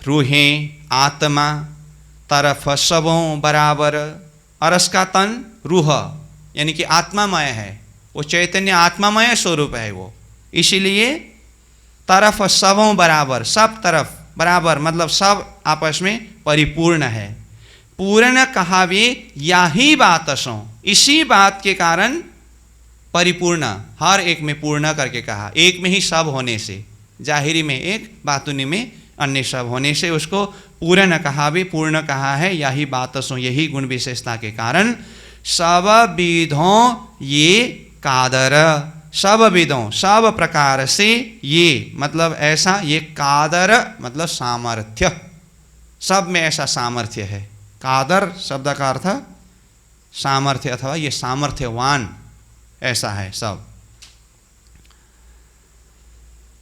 रूहें आत्मा तरफ सबों बराबर। अरस का तन रूह यानी कि आत्मामय है, वो चैतन्य आत्मामय स्वरूप है वो। इसीलिए तरफ सबों बराबर, सब तरफ बराबर मतलब सब आपस में परिपूर्ण है। पूर्ण कहावे या ही बात सो, इसी बात के कारण परिपूर्ण, हर एक में पूर्ण करके कहा। एक में ही सब होने से, जाहिरी में एक, बातुनी में अन्य सब होने से उसको पूर्ण कहा भी, पूर्ण कहा है। यही बात सो, यही गुण विशेषता के कारण सब विधों ये कादर, सब विधों सब प्रकार से, ये मतलब ऐसा, ये कादर मतलब सामर्थ्य, सब में ऐसा सामर्थ्य है। कादर शब्द का अर्थ सामर्थ्य अथवा ये सामर्थ्यवान, ऐसा है सब।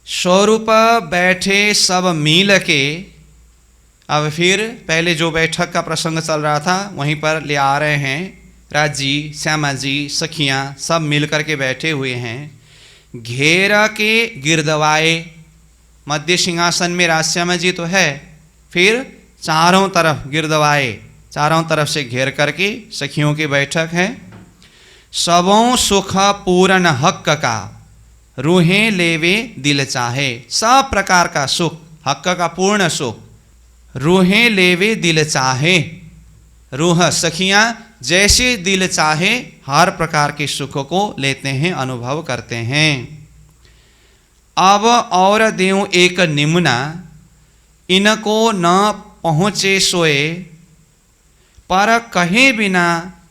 स्वरूप बैठे सब मिल के, अब फिर पहले जो बैठक का प्रसंग चल रहा था वहीं पर ले आ रहे हैं। राजी, श्यामा जी, सखियां सब मिल करके बैठे हुए हैं। घेर के गिरदवाए मध्य सिंहासन में राजश्यामा जी तो है, फिर चारों तरफ गिरदवाए, चारों तरफ से घेर करके सखियों की बैठक है। सबों सुख पूर्ण हक का, रूहें लेवे दिल चाहे। सब प्रकार का सुख, हक का पूर्ण सुख, रूहें लेवे दिल चाहे। रूह सखियां जैसे दिल चाहे हर प्रकार के सुख को लेते हैं, अनुभव करते हैं। अब और देऊं एक निम्ना, इनको न पहुँचे सोए, पर कहे बिना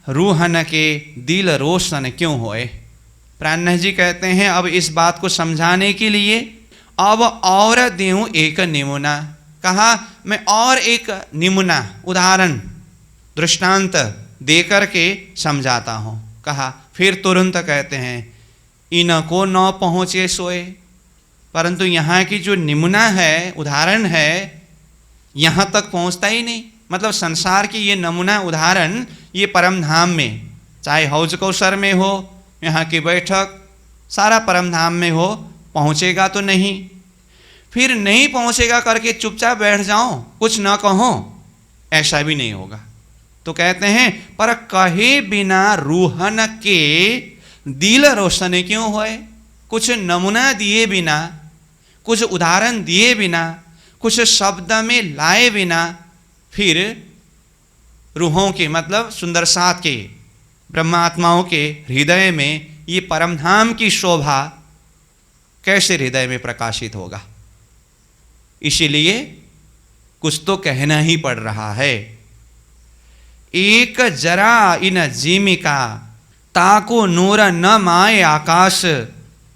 रूहन के दिल रोशन क्यों होए। प्राणनाथ जी कहते हैं अब इस बात को समझाने के लिए अब और देऊं एक निमुना, कहा मैं और एक निमुना उदाहरण दृष्टांत देकर के समझाता हूँ। कहा फिर तुरंत कहते हैं इनको न पहुँचे सोए, परंतु यहाँ की जो निमुना है, उदाहरण है, यहाँ तक पहुँचता ही नहीं। मतलब संसार की ये नमूना उदाहरण ये परम धाम में, चाहे हौज कौसर में हो, यहाँ की बैठक सारा परम धाम में हो, पहुँचेगा तो नहीं। फिर नहीं पहुँचेगा करके चुपचाप बैठ जाओ, कुछ न कहो, ऐसा भी नहीं होगा। तो कहते हैं पर कहे बिना रूहन के दिल रोशन क्यों होए। कुछ नमूना दिए बिना, कुछ उदाहरण दिए बिना, कुछ शब्द में लाए बिना फिर रूहों के मतलब सुंदर साथ के ब्रह्मात्माओं के हृदय में ये परमधाम की शोभा कैसे हृदय में प्रकाशित होगा। इसीलिए कुछ तो कहना ही पड़ रहा है। एक जरा इन जीमिका, ताको नूर न माए आकाश,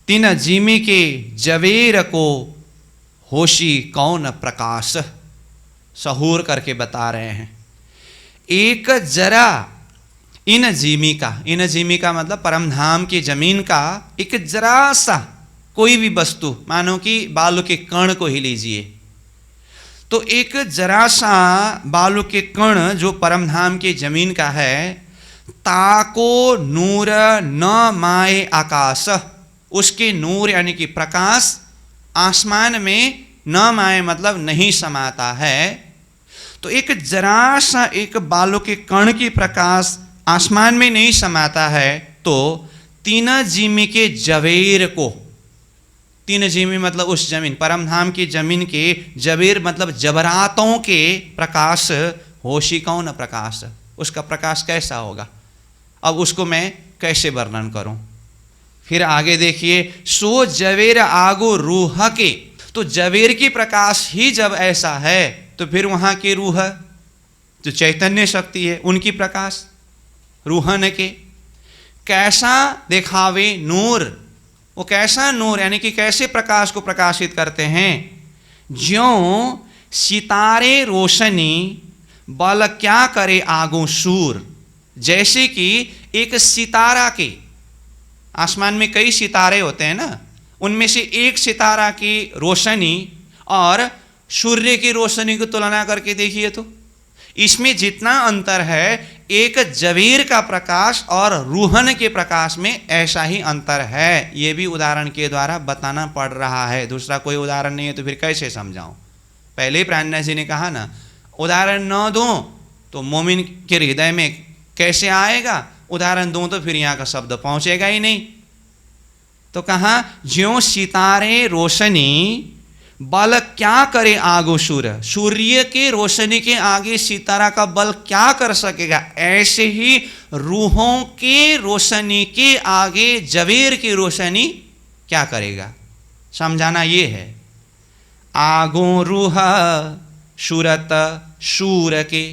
तिन जीमी के जवेर को होशी कौन प्रकाश। सहूर करके बता रहे हैं एक जरा इन जीमिका, इन जीमिका मतलब परमधाम की जमीन का एक जरा सा कोई भी वस्तु, मानो कि बालू के कण को ही लीजिए, तो एक जरा सा बालू के कण जो परमधाम की जमीन का है, ताको नूर न माए आकाश, उसके नूर यानी कि प्रकाश आसमान में न माए मतलब नहीं समाता है। तो एक जरा सा एक बालू के कण की प्रकाश आसमान में नहीं समाता है, तो तीन जीमी के जवेर को, तीन जीमी मतलब उस जमीन परमधाम की जमीन के जवेर मतलब जबरातों के प्रकाश, होशी कौन प्रकाश, उसका प्रकाश कैसा होगा। अब उसको मैं कैसे वर्णन करूं। फिर आगे देखिए, सो जवेर आगो रूह के, तो जवेर की प्रकाश ही जब ऐसा है तो फिर वहाँ की रूह जो चैतन्य शक्ति है उनकी प्रकाश रूहन के कैसा दिखावे नूर, वो कैसा नूर यानी कि कैसे प्रकाश को प्रकाशित करते हैं। ज्यों सितारे रोशनी बल क्या करे आगो सूर, जैसे कि एक सितारा के, आसमान में कई सितारे होते हैं ना, उनमें से एक सितारा की रोशनी और सूर्य की रोशनी की तुलना करके देखिए तो इसमें जितना अंतर है, एक जवीर का प्रकाश और रूहन के प्रकाश में ऐसा ही अंतर है। ये भी उदाहरण के द्वारा बताना पड़ रहा है, दूसरा कोई उदाहरण नहीं है तो फिर कैसे समझाऊं। पहले ही प्राणनाथ जी ने कहा ना, उदाहरण न दूं तो मोमिन के हृदय में कैसे आएगा, उदाहरण दूं तो फिर यहाँ का शब्द पहुंचेगा ही नहीं। तो कहा ज्यों सितारे रोशनी बल क्या करे आगो सूर्य, सूर्य के रोशनी के आगे सितारा का बल क्या कर सकेगा, ऐसे ही रूहों के रोशनी के आगे जवेर की रोशनी क्या करेगा। समझाना ये है, आगो रूह सूरत सूर के,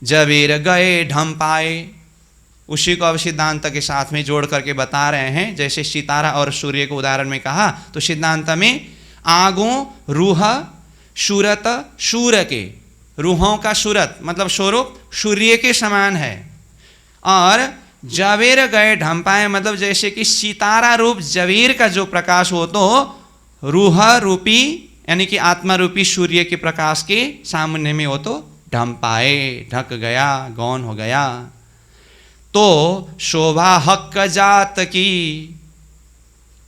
जवेर गए ढंपाए, उसी को अब सिद्धांत के साथ में जोड़ करके बता रहे हैं। जैसे सितारा और सूर्य को उदाहरण में कहा, तो सिद्धांत में आगों रूह सूरत सूर के, रूहों का सूरत मतलब स्वरूप सूर्य के समान है, और जवेर गए ढंपाए मतलब जैसे कि सितारा रूप जवेर का जो प्रकाश हो, तो रूह रूपी यानी कि आत्मा रूपी सूर्य के प्रकाश के सामने में हो तो ढंपाए, ढक गया, गौन हो गया। तो शोभा हक जात की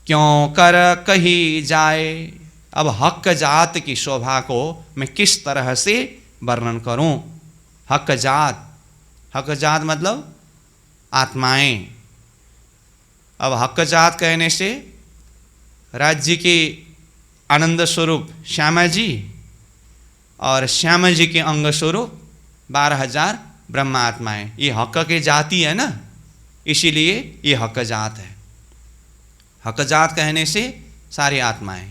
क्यों कर कही जाए, अब हक जात की शोभा को मैं किस तरह से वर्णन करूं? हक जात मतलब आत्माएं। अब हक जात कहने से राज्य के आनंद स्वरूप श्यामा जी और श्यामा जी के अंग स्वरूप 12,000 ब्रह्मा आत्माएं, ये हक के जाति है ना, इसीलिए ये हक जात है। हक जात कहने से सारी आत्माएं।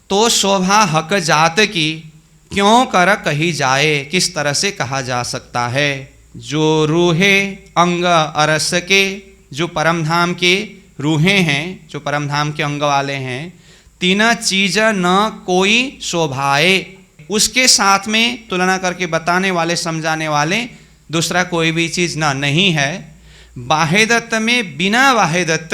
तो शोभा हक जात की क्यों कर कही जाए, किस तरह से कहा जा सकता है? जो रूहे अंग अरस के, जो परमधाम के रूहे हैं, जो परमधाम के अंग वाले हैं, तीन चीज न कोई शोभाए, उसके साथ में तुलना करके बताने वाले, समझाने वाले दूसरा कोई भी चीज न नहीं है। बाहेदत्त में बिना वाहेदत्त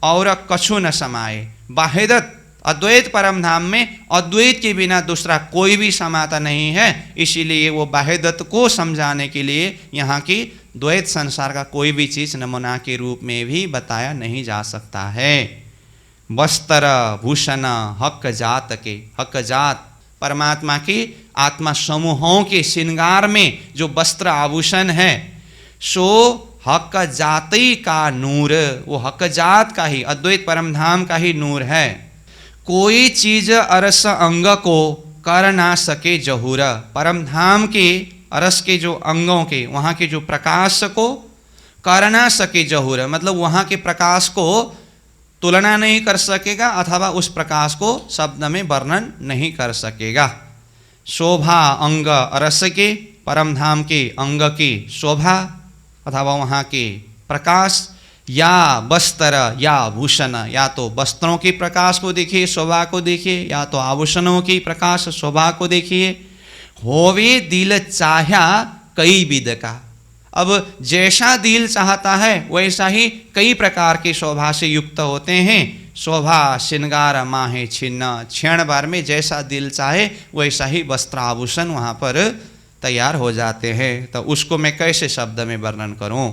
और कछु न समाए। वाहेदत्त अद्वैत परमधाम में अद्वैत के बिना दूसरा कोई भी समाता नहीं है, इसीलिए वो बाहेदत्त को समझाने के लिए यहाँ की द्वैत संसार का कोई भी चीज नमूना के रूप में भी बताया नहीं जा सकता है। वस्त्र भूषण हक जात के, हक जात परमात्मा की आत्मा समूहों के श्रृंगार में जो वस्त्र आभूषण है, सो हक जाति का नूर, वो हक जात का ही, अद्वैत परमधाम का ही नूर है। कोई चीज अरस अंग को कर ना सके जहूर, परमधाम के अरस के जो अंगों के, वहाँ के जो प्रकाश को कर ना सके जहूर, मतलब वहाँ के प्रकाश को तुलना नहीं कर सकेगा अथवा उस प्रकाश को शब्द में वर्णन नहीं कर सकेगा। शोभा अंग अरस के, परमधाम के अंग की शोभा अथवा वहाँ के प्रकाश, या वस्त्र या भूषण, या तो वस्त्रों के प्रकाश को देखिए, शोभा को देखिए, या तो आभूषणों की प्रकाश शोभा को देखिए। होवे दिल चाह्या कई विध का, अब जैसा दिल चाहता है वैसा ही कई प्रकार की शोभा से युक्त होते हैं। शोभा श्रृंगार माहे छिन्न, क्षण भर में जैसा दिल चाहे वैसा ही वस्त्र आभूषण वहाँ पर तैयार हो जाते हैं। तो उसको मैं कैसे शब्द में वर्णन करूं?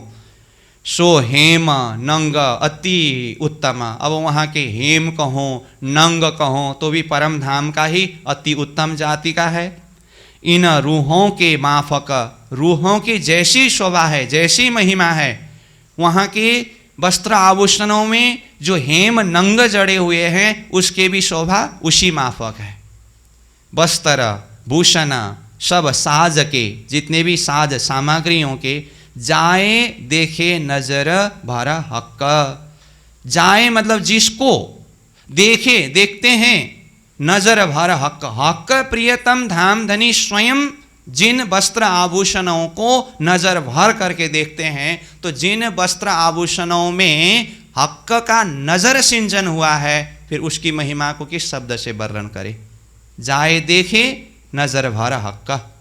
सो हेम नंग अति उत्तम, अब वहाँ के हेम कहो नंग कहो तो भी परम धाम का ही अति उत्तम जाति का है। इन रूहों के माफक, रूहों की जैसी शोभा है, जैसी महिमा है, वहाँ के वस्त्र आभूषणों में जो हेम नंग जड़े हुए हैं उसके भी शोभा उसी माफक है। वस्त्र भूषण सब साज के, जितने भी साज सामग्रियों के, जाए देखे नजर भर हक, जाए मतलब जिसको देखे, देखते हैं, नजर भर हक, हक प्रियतम धाम धनी स्वयं जिन वस्त्र आभूषणों को नजर भर करके देखते हैं, तो जिन वस्त्र आभूषणों में हक का नजर सिंचन हुआ है, फिर उसकी महिमा को किस शब्द से वर्णन करे? जाए देखे नजर भर हक।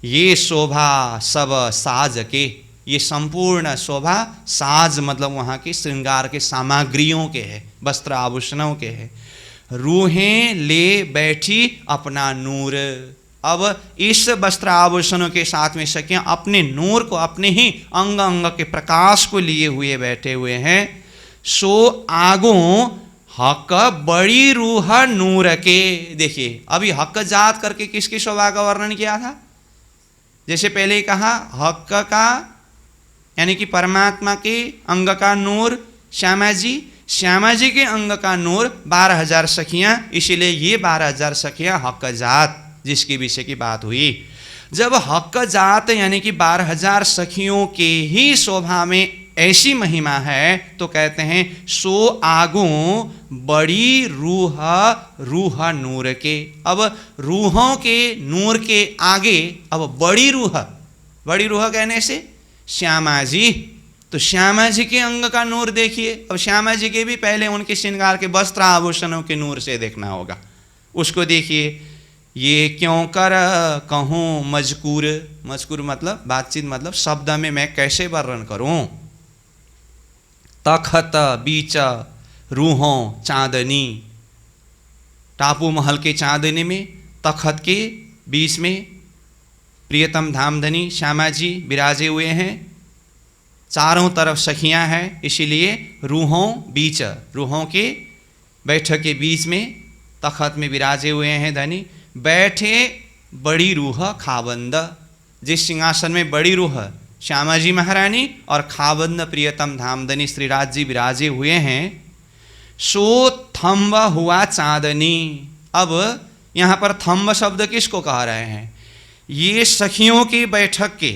ये शोभा सब साज के, ये संपूर्ण शोभा साज मतलब वहाँ की श्रृंगार के सामग्रियों के है, वस्त्र आभूषणों के है। रूहें ले बैठी अपना नूर, अब इस वस्त्र आभूषणों के साथ में सखियां अपने नूर को, अपने ही अंग अंग के प्रकाश को लिए हुए बैठे हुए हैं। सो आगो हक बड़ी रूह नूर के, देखिए अभी हक जात करके किसकी शोभा का वर्णन किया था? जैसे पहले ही कहा हक का यानी कि परमात्मा के अंग का नूर श्यामा जी, श्यामा जी के अंग का नूर 12,000 सखियां, इसीलिए ये 12,000 सखियां हक जात जिसके विषय की बात हुई। जब हक जात यानी कि 12,000 सखियों के ही शोभा में ऐसी महिमा है तो कहते हैं सो आगू बड़ी रूह, रूह नूर के। अब रूहों के नूर के आगे अब बड़ी रूह, बड़ी रूह कहने से श्यामा जी, तो श्यामा जी के अंग का नूर देखिए। अब श्यामा जी के भी पहले उनके श्रृंगार के वस्त्र आभूषणों के नूर से देखना होगा, उसको देखिए। ये क्यों कर कहूँ मजकूर, मजकूर मतलब बातचीत, मतलब शब्द में मैं कैसे वर्णन करूं? तखत बीच रूहों चांदनी, टापू महल के चांदनी में तखत के बीच में प्रियतम धामधनी श्यामा जी विराजे हुए हैं, चारों तरफ सखियां हैं, इसीलिए रूहों बीच, रूहों के बैठक के बीच में तखत में विराजे हुए हैं धनी, बैठे बड़ी रूह खाबंद, जिस सिंहासन में बड़ी रूह श्यामा जी महारानी और खाबंद प्रियतम धामधनी श्रीराज जी विराजे हुए हैं। सो थम्ब हुआ चांदनी। अब यहाँ पर थम्ब शब्द किसको कह रहे हैं? ये सखियों की बैठक के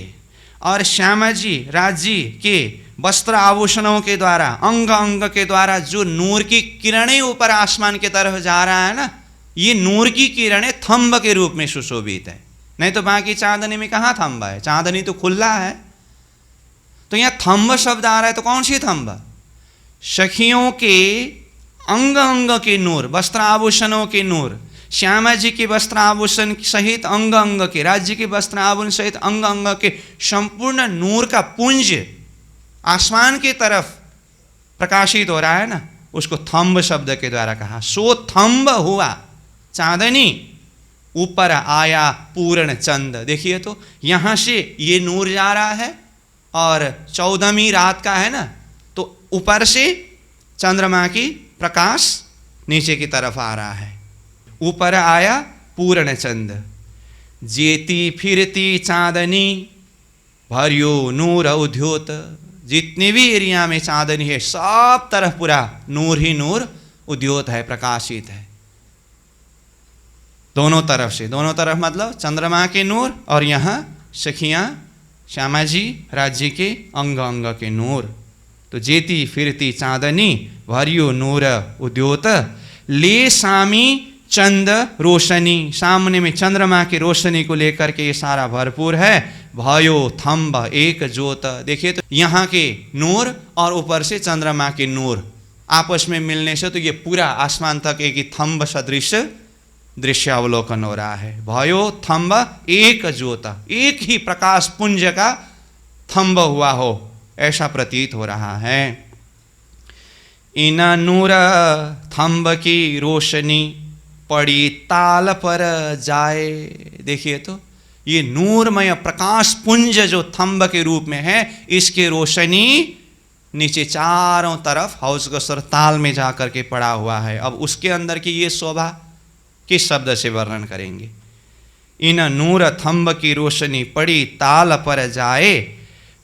और श्यामा जी राज जी के वस्त्र आभूषणों के द्वारा, अंग अंग के द्वारा जो नूर की किरणें ऊपर आसमान की तरफ जा रहा है ना, ये नूर की किरणें थम्ब के रूप में सुशोभित है। नहीं तो बाकी चांदनी में कहाँ थम्ब है? चांदनी तो खुला है। तो यहाँ थम्ब शब्द आ रहा है, तो कौन सी थम्ब? सखियों के अंग अंग के नूर, वस्त्र आभूषणों के नूर, श्यामा जी के वस्त्र आभूषण सहित अंग अंग के, राज्य के वस्त्र आभूषण सहित अंग अंग के संपूर्ण नूर का पुंज आसमान की तरफ प्रकाशित हो रहा है ना, उसको थम्ब शब्द के द्वारा कहा। सो थम्ब हुआ चांदनी, ऊपर आया पूर्ण चंद। देखिए तो यहाँ से ये नूर जा रहा है और 14वीं रात का है ना, तो ऊपर से चंद्रमा की प्रकाश नीचे की तरफ आ रहा है। ऊपर आया पूर्ण चंद, जेती फिरती चांदनी, भरियो नूर उद्योत। जितनी भी एरिया में चांदनी है सब तरफ पूरा नूर ही नूर उद्योत है, प्रकाशित है। दोनों तरफ से, दोनों तरफ मतलब चंद्रमा के नूर और यहाँ सखियाँ श्यामा जी राज्य के अंग अंग के नूर। तो जेती फिरती चांदनी, भरियो नूर उद्योत, ले सामी चंद रोशनी। सामने में चंद्रमा की रोशनी को लेकर के ये सारा भरपूर है। भयो थम्ब एक ज्योत। देखिए तो यहाँ के नूर और ऊपर से चंद्रमा के नूर आपस में मिलने से तो ये पूरा आसमान तक एक ही थम्ब सदृश दृश्य अवलोकन हो रहा है। भयो थम्ब एक ज्योत, एक ही प्रकाश पुंज का थम्ब हुआ हो ऐसा प्रतीत हो रहा है। इन नूर थम्ब की रोशनी, पड़ी ताल पर जाए। देखिए तो ये नूरमय प्रकाश पुंज जो थम्ब के रूप में है, इसके रोशनी नीचे चारों तरफ हौज कसर ताल में जाकर के पड़ा हुआ है। अब उसके अंदर की ये शोभा किस शब्द से वर्णन करेंगे? इन नूर थम्ब की रोशनी पड़ी ताल पर जाए,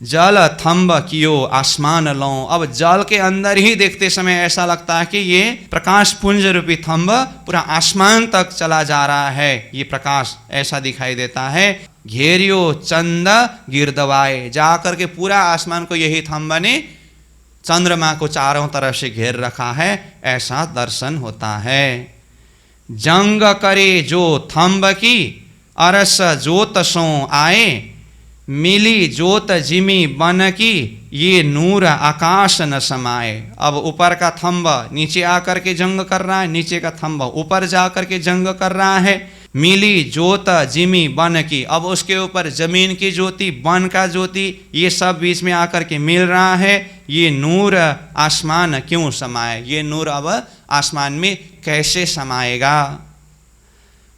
जल थम्ब कियो आसमान लो। अब जल के अंदर ही देखते समय ऐसा लगता है कि ये प्रकाश पुंज रूपी थम्ब पूरा आसमान तक चला जा रहा है। ये प्रकाश ऐसा दिखाई देता है। घेरियो चंद गिरदवाए, जाकर के पूरा आसमान को यही थम्ब ने चंद्रमा को चारों तरफ से घेर रखा है, ऐसा दर्शन होता है। जंग करे जो थम्ब की, अरस जोत सो आए, मिली जोत जिमी बन की, ये नूर आकाश न समाए। अब ऊपर का थम्ब नीचे आकर के जंग कर रहा है, नीचे का थम्ब ऊपर जाकर के जंग कर रहा है। मिली जोत जिमी बन की, अब उसके ऊपर जमीन की ज्योति, बन का ज्योति, ये सब बीच में आकर के मिल रहा है। ये नूर आसमान क्यों समाए? ये नूर अब आसमान में कैसे समाएगा?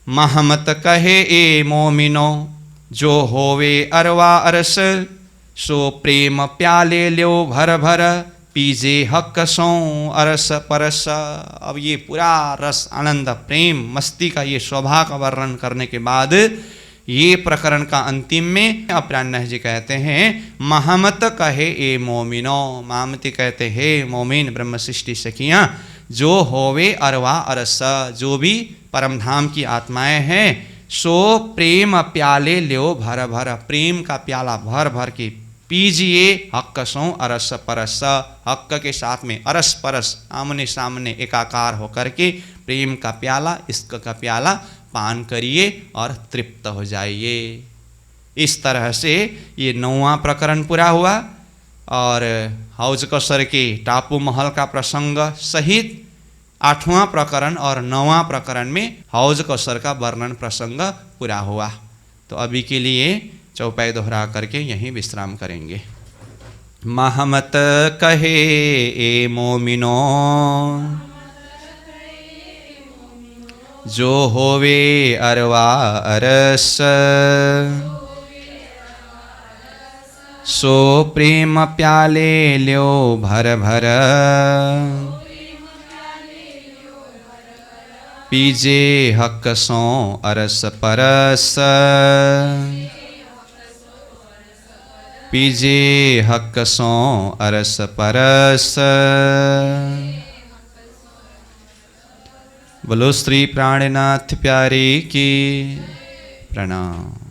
महमत कहे ए मोमिनो, जो होवे अरवा अरस, सो प्रेम प्याले ल्यो भर भर, पीजे हक सो अरस परस। अब ये पूरा रस आनंद प्रेम मस्ती का ये शोभा का वर्णन करने के बाद ये प्रकरण का अंतिम में अपराह्न जी कहते हैं, महमत कहे ए मोमिनो। मामती कहते हैं मोमिन ब्रह्म सृष्टि सखियाँ, जो होवे अरवा अरस, जो भी परमधाम की आत्माएं हैं, सो प्रेम प्याले ल्यो भर भर, प्रेम का प्याला भर भर के पीजिए। हक सो अरस परस, हक के साथ में अरस परस आमने सामने एकाकार होकर के प्रेम का प्याला, इश्क का प्याला पान करिए और तृप्त हो जाइए। इस तरह से ये 9वां प्रकरण पूरा हुआ और हौज कसर के टापू महल का प्रसंग सहित 8वां प्रकरण और 9वां प्रकरण में हौज कसर का वर्णन प्रसंग पूरा हुआ। तो अभी के लिए चौपाई दोहरा करके यहीं विश्राम करेंगे। महमत कहे ए मोमिनो, जो होवे अरवा अरस, सो प्रेम प्याले ल्यो भर भर, पीजे हक सो अरस परस, पीजे हक सो अरस परस। बोलो श्री प्राणनाथ प्यारे की प्रणाम।